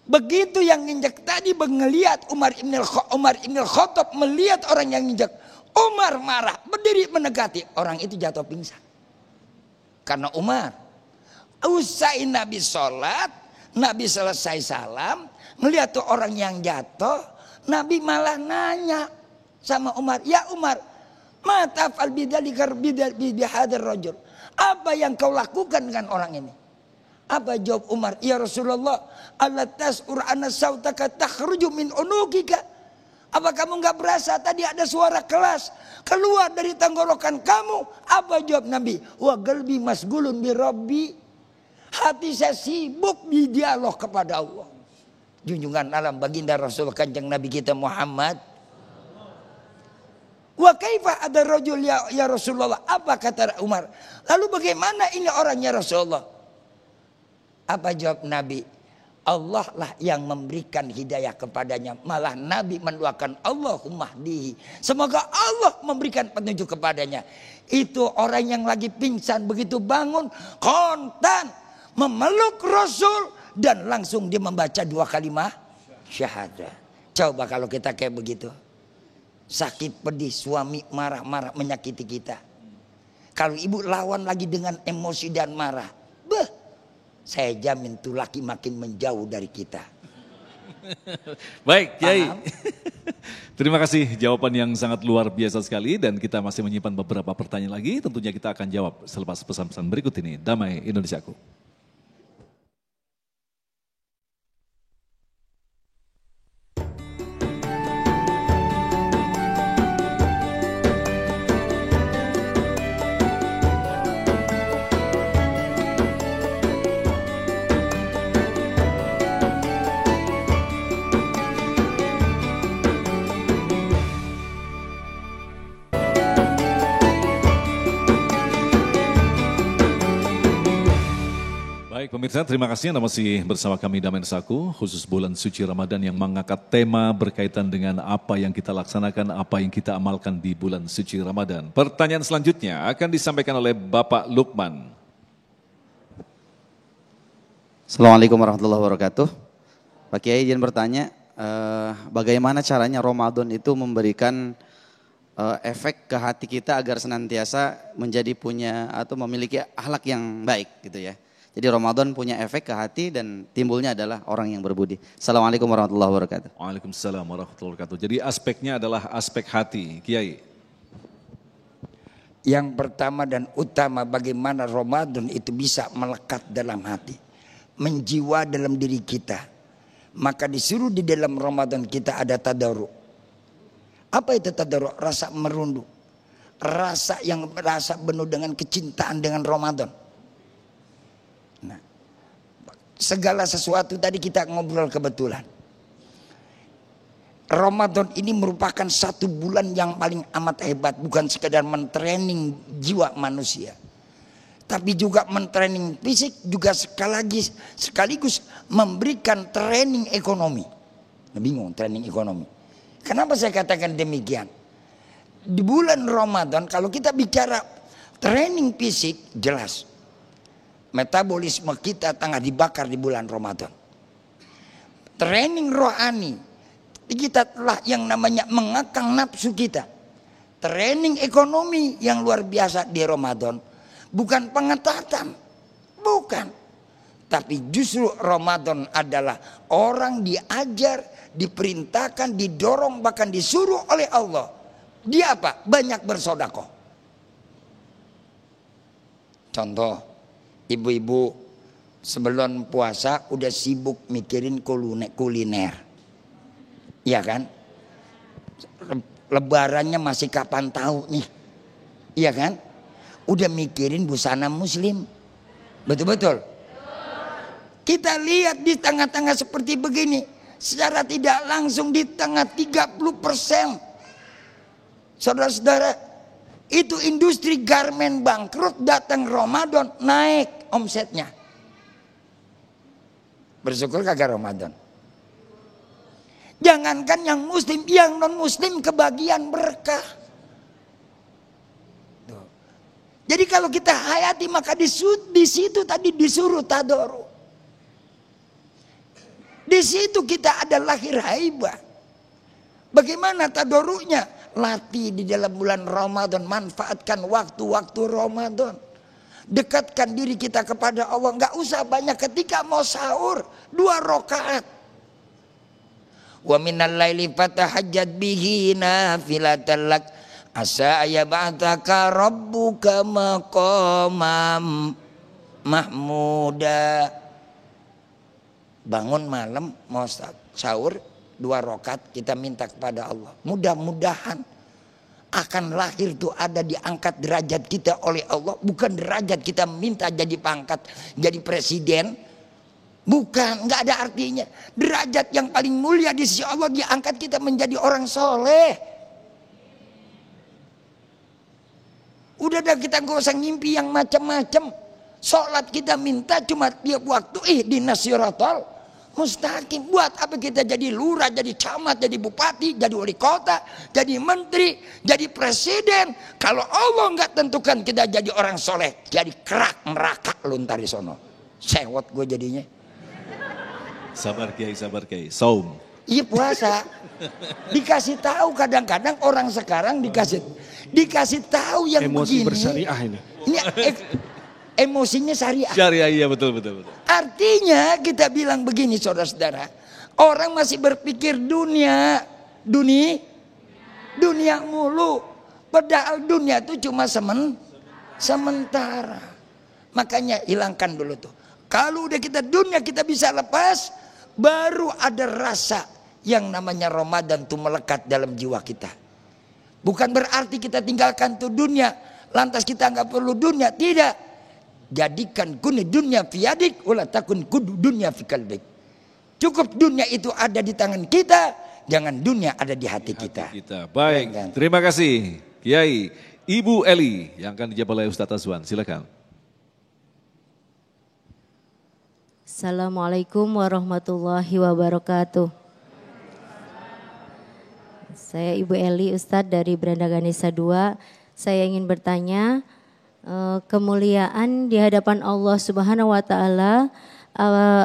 Begitu yang nginjak tadi melihat Umar Ibn Khattab melihat orang yang nginjak, Umar marah, berdiri mendekati, orang itu jatuh pingsan. Karena Umar, usai Nabi sholat, Nabi selesai salam, melihat tuh orang yang jatuh, Nabi malah nanya sama Umar, ya Umar, ma taf'al bihadzal rajul, apa yang kau lakukan dengan orang ini? Apa jawab Umar? Ya Rasulullah, Allah tas'ur anna sautaka takhruju min unukika. Apa kamu nggak berasa tadi ada suara kelas keluar dari tenggorokan kamu? Apa jawab Nabi? Wa qalbi masgulun bi rabbi. Hati saya sibuk di dialog kepada Allah. Junjungan alam baginda Rasul kanjeng Nabi kita Muhammad. Wa kaifa ada rajul ya Rasulullah? Apa kata Umar? Lalu bagaimana ini orangnya Rasulullah? Apa jawab Nabi? Allah lah yang memberikan hidayah kepadanya. Malah Nabi mendoakan Allahumma hdihi, semoga Allah memberikan petunjuk kepadanya. Itu orang yang lagi pingsan begitu bangun kontan memeluk Rasul dan langsung dia membaca 2 kalimat syahadat. Coba kalau kita kayak begitu, sakit pedih, suami marah-marah menyakiti kita. Kalau ibu lawan lagi dengan emosi dan marah, saya jamin tuh laki makin menjauh dari kita. Baik, Kiai. Terima kasih jawaban yang sangat luar biasa sekali, dan kita masih menyimpan beberapa pertanyaan lagi. Tentunya kita akan jawab selepas pesan-pesan berikut ini. Damai Indonesiaku. Baik pemirsa, terima kasih Anda masih bersama kami Damai Indonesiaku, khusus bulan suci Ramadan yang mengangkat tema berkaitan dengan apa yang kita laksanakan, apa yang kita amalkan di bulan suci Ramadan. Pertanyaan selanjutnya akan disampaikan oleh Bapak Lukman. Assalamualaikum warahmatullahi wabarakatuh. Pak Kiai izin bertanya, bagaimana caranya Ramadan itu memberikan efek ke hati kita agar senantiasa menjadi punya atau memiliki akhlak yang baik gitu ya. Jadi Ramadan punya efek ke hati dan timbulnya adalah orang yang berbudi. Assalamualaikum warahmatullahi wabarakatuh. Waalaikumsalam warahmatullahi wabarakatuh. Jadi aspeknya adalah aspek hati, Kiai. Yang pertama dan utama, bagaimana Ramadan itu bisa melekat dalam hati, menjiwa dalam diri kita. Maka disuruh di dalam Ramadan kita ada tadarruk. Apa itu tadarruk? Rasa merunduk, rasa penuh dengan kecintaan dengan Ramadan. Nah, segala sesuatu tadi kita ngobrol kebetulan. Ramadan ini merupakan satu bulan yang paling amat hebat, bukan sekedar mentraining jiwa manusia, tapi juga mentraining fisik, juga sekaligus memberikan training ekonomi. Bingung training ekonomi. Kenapa saya katakan demikian? Di bulan Ramadan kalau kita bicara training fisik, jelas metabolisme kita tengah dibakar di bulan Ramadan. Training rohani kita telah yang namanya mengekang nafsu kita. Training ekonomi yang luar biasa di Ramadan. Bukan pengetatan, bukan. Tapi justru Ramadan adalah orang diajar, diperintahkan, didorong, bahkan disuruh oleh Allah. Dia apa? Banyak bersedekah. Contoh, ibu-ibu sebelum puasa udah sibuk mikirin kuliner. Iya kan? Lebarannya masih kapan tahu nih. Iya kan? Udah mikirin busana muslim. Betul-betul. Kita lihat di tengah-tengah seperti begini. Secara tidak langsung di tengah 30%. Saudara-saudara, itu industri garmen bangkrut, datang Ramadan naik omsetnya. Bersyukur kagak Ramadan. Jangankan yang muslim, yang non muslim kebagian berkah. Tuh. Jadi kalau kita hayati maka di situ tadi disuruh tadoru. Di situ kita ada lahir haibah. Bagaimana tadorunya? Latih di dalam bulan Ramadan, manfaatkan waktu-waktu Ramadan. Dekatkan diri kita kepada Allah. Enggak usah banyak, ketika mau sahur 2 rakaat. Wa minal laili fatahajjat bihi nafilatan lak asa ayab'ataka rabbuka maqamam mahmuda. Bangun malam mau sahur 2 rakaat, kita minta kepada Allah. Mudah-mudahan akan lahir tuh ada diangkat derajat kita oleh Allah. Bukan derajat kita minta jadi pangkat, jadi presiden. Bukan, nggak ada artinya. Derajat yang paling mulia di sisi Allah, diangkat kita menjadi orang soleh. Udah dah, kita nggak usah ngimpi yang macam-macam. Sholat kita minta cuma tiap waktu ihdinas siratal mustaqim. Buat apa kita jadi lurah, jadi camat, jadi bupati, jadi wali kota, jadi menteri, jadi presiden, kalau Allah nggak tentukan kita jadi orang soleh, jadi kerak neraka luntar di sono. Sewot gue jadinya. Sabar Kiai. Saum. Iya, puasa. Dikasih tahu kadang-kadang orang sekarang dikasih tahu yang emosi begini. bersyariah ini. Ini emosinya syariah. Syariah, iya betul. Artinya kita bilang begini saudara-saudara. Orang masih berpikir dunia mulu. Padahal dunia itu cuma sementara. Makanya hilangkan dulu tuh. Kalau udah kita dunia kita bisa lepas, baru ada rasa yang namanya Ramadan tuh melekat dalam jiwa kita. Bukan berarti kita tinggalkan tuh dunia, lantas kita nggak perlu dunia, tidak. Jadikan kuni dunia fiyadik, ulah takun kudu dunia fi qalbik. Cukup dunia itu ada di tangan kita, jangan dunia ada di hati kita. Baik, terima kasih Kiai. Ibu Eli yang akan dijawab oleh Ustaz Azwan, silakan. Assalamualaikum warahmatullahi wabarakatuh. Saya Ibu Eli, Ustadz dari Beranda Ganesha 2. Saya ingin bertanya, kemuliaan di hadapan Allah Subhanahu wa Ta'ala,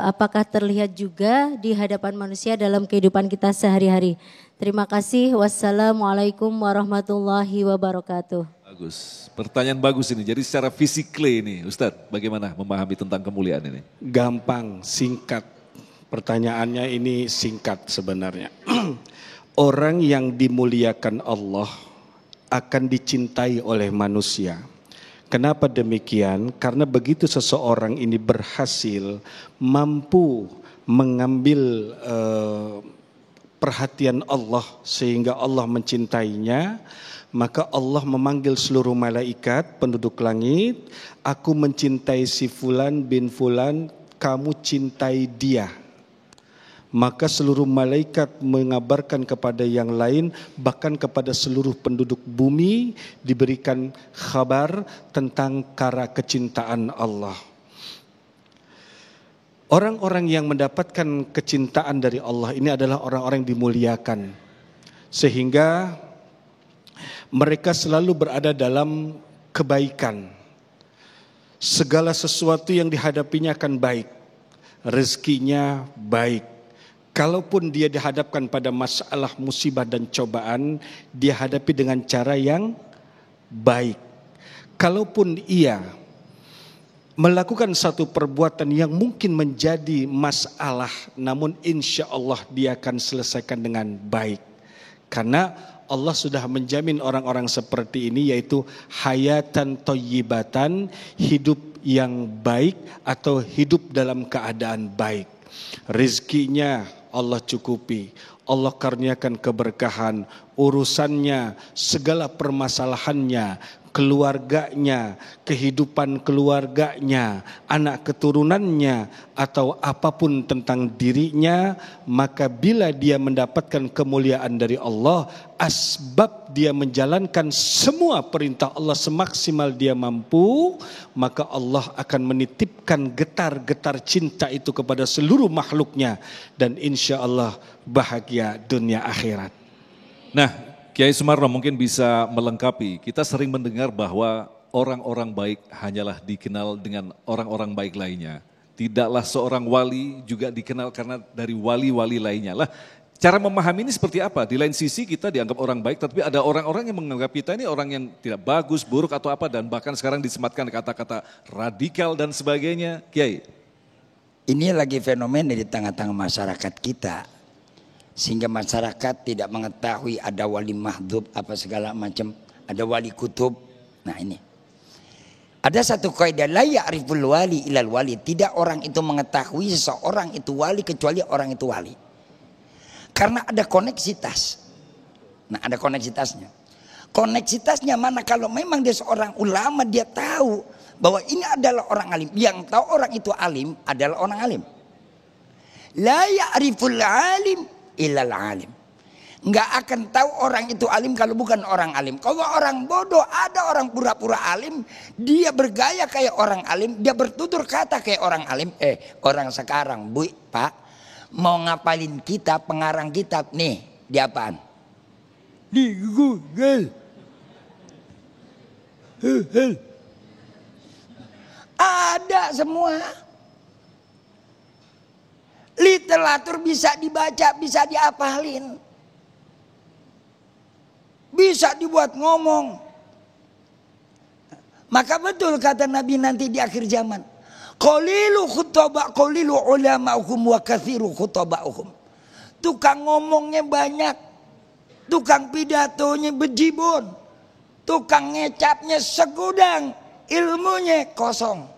apakah terlihat juga di hadapan manusia dalam kehidupan kita sehari-hari? Terima kasih. Wassalamualaikum warahmatullahi wabarakatuh. Bagus, pertanyaan bagus ini. Jadi secara fisikly ini, Ustadz, bagaimana memahami tentang kemuliaan ini? Gampang, singkat. Pertanyaannya ini singkat sebenarnya. Orang yang dimuliakan Allah akan dicintai oleh manusia. Kenapa demikian? Karena begitu seseorang ini berhasil mampu mengambil perhatian Allah sehingga Allah mencintainya, maka Allah memanggil seluruh malaikat penduduk langit, aku mencintai si fulan bin fulan, kamu cintai dia. Maka seluruh malaikat mengabarkan kepada yang lain, bahkan kepada seluruh penduduk bumi diberikan kabar tentang cara kecintaan Allah. Orang-orang yang mendapatkan kecintaan dari Allah ini adalah orang-orang yang dimuliakan. Sehingga mereka selalu berada dalam kebaikan. Segala sesuatu yang dihadapinya akan baik. Rezekinya baik. Kalaupun dia dihadapkan pada masalah musibah dan cobaan, dia hadapi dengan cara yang baik. Kalaupun ia melakukan satu perbuatan yang mungkin menjadi masalah, namun insya Allah dia akan selesaikan dengan baik. Karena Allah sudah menjamin orang-orang seperti ini, yaitu hayatan thayyibatan, hidup yang baik atau hidup dalam keadaan baik. Rizkinya Allah cukupi, Allah karuniakan keberkahan, urusannya, segala permasalahannya, keluarganya, kehidupan keluarganya, anak keturunannya, atau apapun tentang dirinya, maka bila dia mendapatkan kemuliaan dari Allah, asbab dia menjalankan semua perintah Allah semaksimal dia mampu, maka Allah akan menitipkan getar-getar cinta itu kepada seluruh makhluknya, dan insya Allah bahagia dunia akhirat. Nah, Kiai Sumarno mungkin bisa melengkapi. Kita sering mendengar bahwa orang-orang baik hanyalah dikenal dengan orang-orang baik lainnya. Tidaklah seorang wali juga dikenal karena dari wali-wali lainnya. Lah, cara memahami ini seperti apa? Di lain sisi kita dianggap orang baik, tapi ada orang-orang yang menganggap kita ini orang yang tidak bagus, buruk atau apa, dan bahkan sekarang disematkan kata-kata radikal dan sebagainya. Kiai. Ini lagi fenomena di tengah-tengah masyarakat kita. Sehingga masyarakat tidak mengetahui ada wali mahdub apa segala macam, ada wali kutub. Nah ini. Ada satu kaidah, la ya'riful wali ilal wali. Tidak orang itu mengetahui seseorang itu wali kecuali orang itu wali. Karena ada koneksitas. Nah ada koneksitasnya. Koneksitasnya mana kalau memang dia seorang ulama, dia tahu bahwa ini adalah orang alim. Yang tahu orang itu alim adalah orang alim. La ya'riful alim ilal alim. Nggak akan tahu orang itu alim kalau bukan orang alim. Kalau orang bodoh, ada orang pura-pura alim, dia bergaya kayak orang alim, dia bertutur kata kayak orang alim. Orang sekarang, Bu, Pak, mau ngapalin kitab, pengarang kitab nih, di apaan? Di Google. Ada semua. Literatur bisa dibaca, bisa diapalin, bisa dibuat ngomong. Maka betul kata Nabi nanti di akhir zaman, qalilu khutaba qalilu ulama'uhum wa kathiru khutaba'uhum. Tukang ngomongnya banyak, tukang pidatonya bejibun, tukang ngecapnya segudang, ilmunya kosong.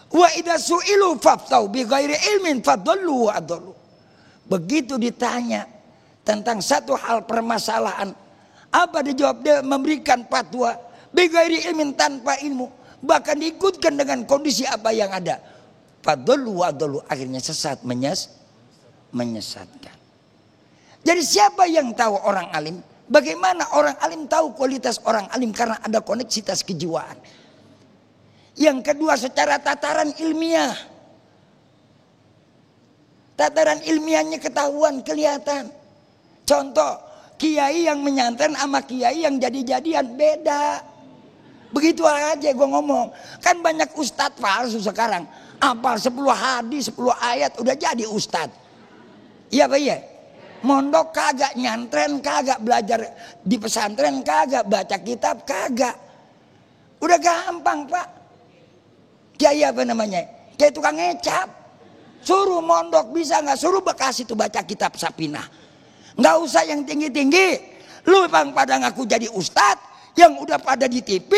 Wa idza su'ilu faftau bi ghairi ilmin fadallu wa adallu. Begitu ditanya tentang satu hal permasalahan, apa dijawab? Dia memberikan fatwa bi ghairi ilmin, tanpa ilmu, bahkan diikutkan dengan kondisi apa yang ada. Fadallu wa adallu, akhirnya sesat, menyesatkan. Jadi siapa yang tahu orang alim? Bagaimana orang alim tahu kualitas orang alim? Karena ada koneksitas kejiwaan. Yang kedua, secara tataran ilmiah. Tataran ilmiahnya ketahuan, kelihatan. Contoh, kiai yang menyantren sama kiai yang jadi-jadian beda. Begitu aja gue ngomong. Kan banyak ustadz palsu sekarang. Apal 10 hadis, 10 ayat udah jadi ustadz. Iya Pak ya? Mondok kagak, nyantren kagak, belajar di pesantren kagak, baca kitab kagak. Udah gampang Pak. Kiai apa namanya? Kayak tukang ngecap. Suruh mondok bisa nggak? Suruh Bekasi itu baca kitab Sapinah. Nggak usah yang tinggi-tinggi. Lu bang pada ngaku jadi ustadz, yang udah pada di TV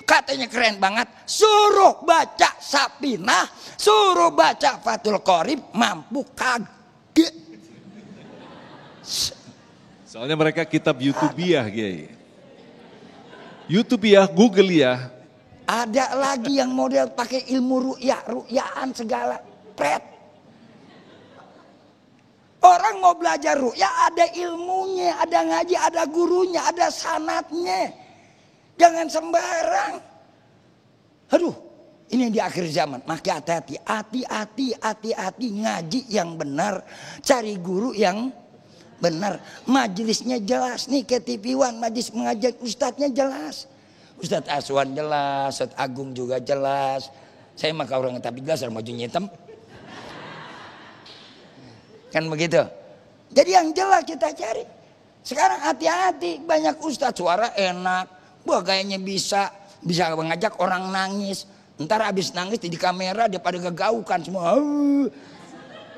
katanya keren banget. Suruh baca Sapinah, suruh baca Fathul Qorib, mampu kaget. Soalnya mereka kitab YouTubiah, Kiai. YouTubiah, Google ya. Ada lagi yang model pakai ilmu ru'yaan segala, pret. Orang mau belajar ru'ya ada ilmunya, ada ngaji, ada gurunya, ada sanatnya. Jangan sembarang. Aduh, ini di akhir zaman. Maka hati-hati ngaji yang benar, cari guru yang benar. Majelisnya jelas nih, ke TV One, majelis mengajar ustadznya jelas. Ustadz Aswan jelas, Ustadz Agung juga jelas. Saya mah orang tapi jelas, orang maju nyitem. Kan begitu. Jadi yang jelas kita cari. Sekarang hati-hati, banyak ustadz suara enak, gayanya bisa mengajak orang nangis. Ntar habis nangis di kamera dia pada gegaukan semua.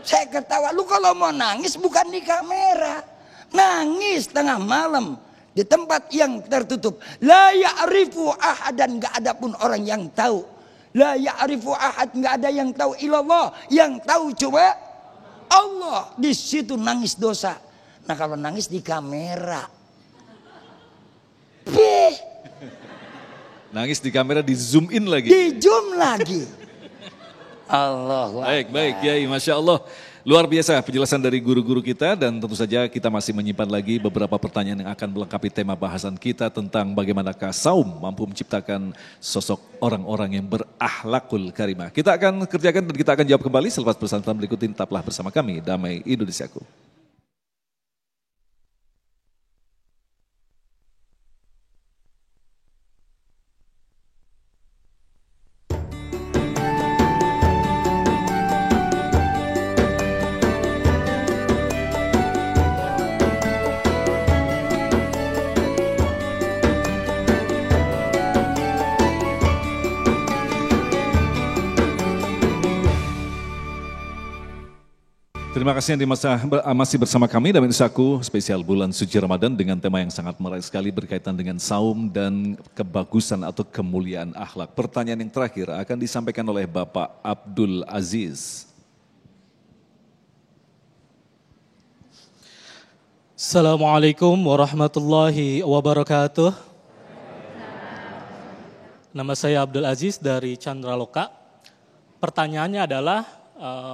Saya ketawa, lu kalau mau nangis bukan di kamera. Nangis tengah malam di tempat yang tertutup. La ya'rifu ahadan, enggak ada pun orang yang tahu. La ya'rifu ahad, enggak ada yang tahu illallah. Yang tahu coba Allah. Di situ nangis dosa. Nah kalau nangis di kamera, Nangis di kamera di zoom in lagi. di zoom lagi. Allah. Baik Kiai, Masya Allah. Luar biasa penjelasan dari guru-guru kita dan tentu saja kita masih menyimpan lagi beberapa pertanyaan yang akan melengkapi tema bahasan kita tentang bagaimanakah saum mampu menciptakan sosok orang-orang yang berakhlakul karimah. Kita akan kerjakan dan kita akan jawab kembali selepas pesan berikut ini. Tetaplah bersama kami, Damai Indonesiaku. Terima kasih yang masih bersama kami dalam Indonesiaku spesial bulan suci Ramadan dengan tema yang sangat menarik sekali berkaitan dengan saum dan kebagusan atau kemuliaan akhlak. Pertanyaan yang terakhir akan disampaikan oleh Bapak Abdul Aziz. Assalamualaikum warahmatullahi wabarakatuh. Nama saya Abdul Aziz dari Chandraloka. Pertanyaannya adalah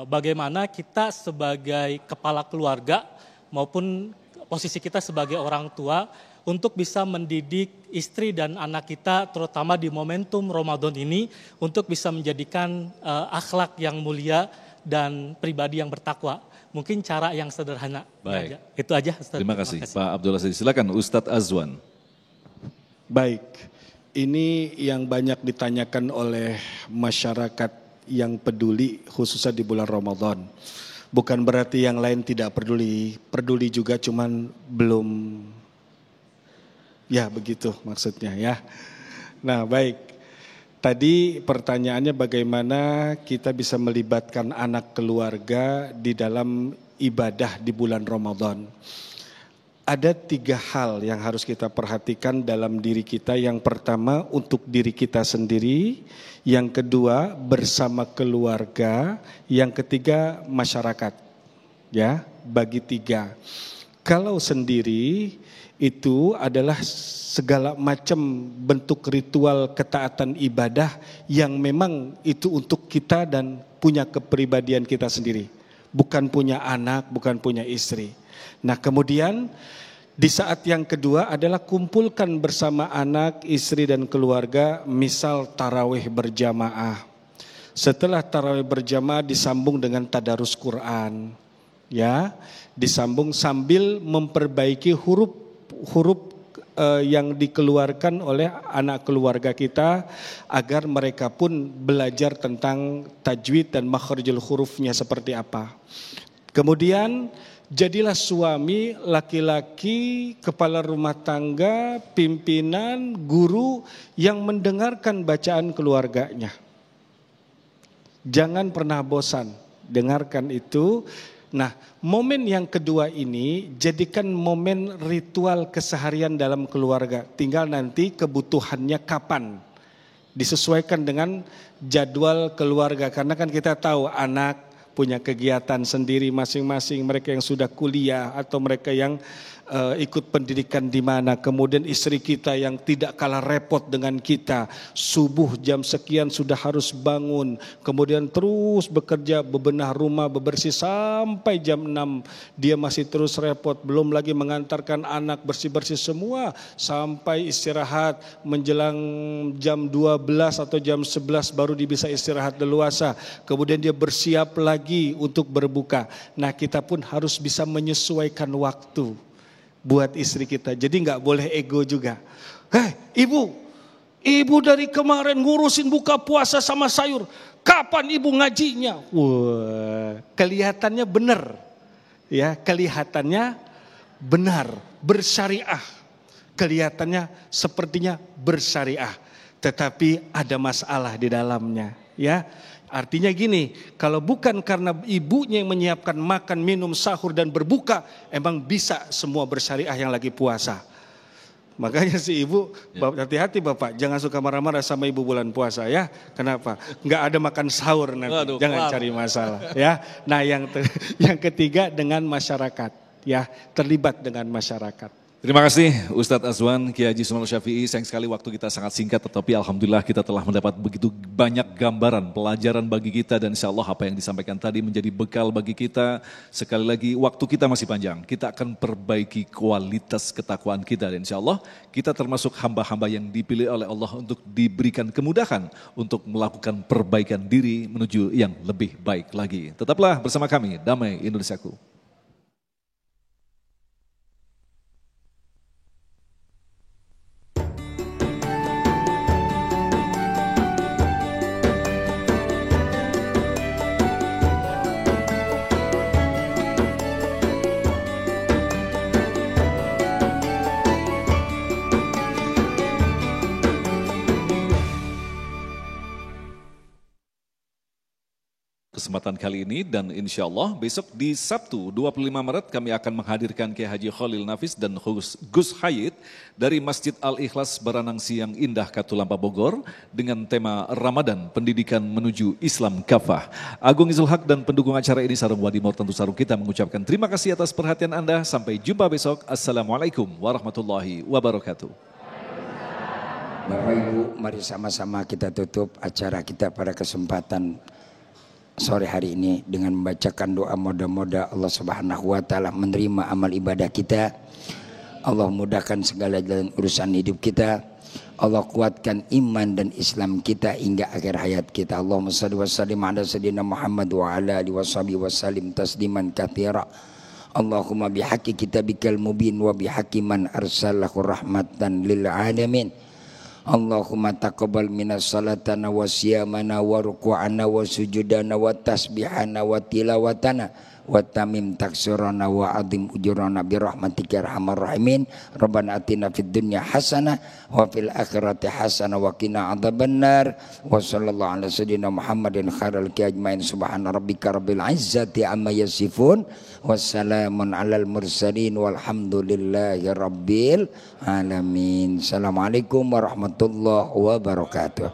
bagaimana kita sebagai kepala keluarga maupun posisi kita sebagai orang tua untuk bisa mendidik istri dan anak kita terutama di momentum Ramadan ini untuk bisa menjadikan akhlak yang mulia dan pribadi yang bertakwa. Mungkin cara yang sederhana. Baik. Itu aja Ustaz. Terima kasih Pak Abdul Aziz. Silakan Ustadz Azwan. Baik, ini yang banyak ditanyakan oleh masyarakat yang peduli khususnya di bulan Ramadan. Bukan berarti yang lain tidak peduli, peduli juga cuman belum, ya begitu maksudnya ya. Nah baik, tadi pertanyaannya bagaimana kita bisa melibatkan anak keluarga di dalam ibadah di bulan Ramadan. Ada 3 hal yang harus kita perhatikan dalam diri kita. Yang pertama untuk diri kita sendiri, yang kedua bersama keluarga, yang ketiga masyarakat. Ya, bagi 3. Kalau sendiri itu adalah segala macam bentuk ritual ketaatan ibadah yang memang itu untuk kita dan punya kepribadian kita sendiri. Bukan punya anak, bukan punya istri. Nah kemudian di saat yang kedua adalah kumpulkan bersama anak, istri dan keluarga, misal tarawih berjamaah. Setelah tarawih berjamaah disambung dengan tadarus Quran, ya, disambung sambil memperbaiki huruf yang dikeluarkan oleh anak keluarga kita agar mereka pun belajar tentang tajwid dan makhrijul hurufnya seperti apa. Kemudian jadilah suami, laki-laki, kepala rumah tangga, pimpinan, guru yang mendengarkan bacaan keluarganya. Jangan pernah bosan, dengarkan itu. Nah, momen yang kedua ini jadikan momen ritual keseharian dalam keluarga. Tinggal nanti kebutuhannya kapan. Disesuaikan dengan jadwal keluarga. Karena kan kita tahu anak punya kegiatan sendiri masing-masing, mereka yang sudah kuliah atau mereka yang ikut pendidikan di mana. Kemudian istri kita yang tidak kalah repot dengan kita, subuh jam sekian sudah harus bangun, kemudian terus bekerja, bebenah rumah, bebersih sampai jam 6 dia masih terus repot, belum lagi mengantarkan anak bersih-bersih semua sampai istirahat menjelang jam 12 atau jam 11 baru dia bisa istirahat leluasa. Kemudian dia bersiap lagi untuk berbuka. Nah kita pun harus bisa menyesuaikan waktu buat istri kita. Jadi nggak boleh ego juga. Ibu dari kemarin ngurusin buka puasa sama sayur. Kapan ibu ngajinya? Wah, kelihatannya benar. Ya, kelihatannya benar, bersyariah. Kelihatannya sepertinya bersyariah. tetapi ada masalah di dalamnya, ya. Artinya gini, kalau bukan karena ibunya yang menyiapkan makan, minum, sahur dan berbuka, emang bisa semua bersyariah yang lagi puasa. Makanya si ibu, hati-hati Bapak, jangan suka marah-marah sama ibu bulan puasa ya. Kenapa? Nggak ada makan sahur nanti, Waduh, jangan cari masalah ya. Nah yang ketiga dengan masyarakat, ya, terlibat dengan masyarakat. Terima kasih Ustadz Azwan, Kiai Haji Sumanul Syafi'i. Sayang sekali waktu kita sangat singkat, tetapi alhamdulillah kita telah mendapat begitu banyak gambaran, pelajaran bagi kita, dan insya Allah apa yang disampaikan tadi menjadi bekal bagi kita. Sekali lagi waktu kita masih panjang, kita akan perbaiki kualitas ketakwaan kita, dan insya Allah kita termasuk hamba-hamba yang dipilih oleh Allah untuk diberikan kemudahan untuk melakukan perbaikan diri menuju yang lebih baik lagi. Tetaplah bersama kami, Damai Indonesiaku. Kesempatan kali ini dan insya Allah besok di Sabtu 25 Maret kami akan menghadirkan Kiai Haji Khalil Nafis dan Gus Hayid dari Masjid Al-Ikhlas Baranang Siang Indah Katulampa Bogor dengan tema Ramadan Pendidikan Menuju Islam Kafah. Agung Izul Haq dan pendukung acara ini Sarung Wadimor tentu Sarung kita mengucapkan terima kasih atas perhatian Anda. Sampai jumpa besok. Assalamualaikum warahmatullahi wabarakatuh. Bapak Ibu, mari sama-sama kita tutup acara kita pada kesempatan sore hari ini dengan membacakan doa, moga-moga Allah Subhanahu wa taala menerima amal ibadah kita. Allah mudahkan segala jalan urusan hidup kita. Allah kuatkan iman dan Islam kita hingga akhir hayat kita. Allahumma shalli wa sallim ala sayyidina Muhammad wa ala alihi washabihi wasallim tasliman katsira. Allahumma bihaqqi kitabikal mubin wa bihaqqi man arsalahu rahmatan lil alamin. Allahumma taqabbal minas salatana wa siyamana wa ruku'ana wa sujudana wa tasbihana wa tilawatana wa tamim taksurana wa adim ujurana birahmatika arhamar rahimin. Rabbana atina fid dunya hasanah wa fil akhirati hasanah wa qina adzabannar. Wa sallallahu ala sayyidina Muhammadin khairal ajmain. Subhana rabbika rabbil izzati amma yasifun. Wassalamun alal mursalin walhamdulillahi rabbil alamin. Assalamualaikum warahmatullahi wabarakatuh.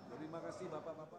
Terima kasih Bapak-Bapak.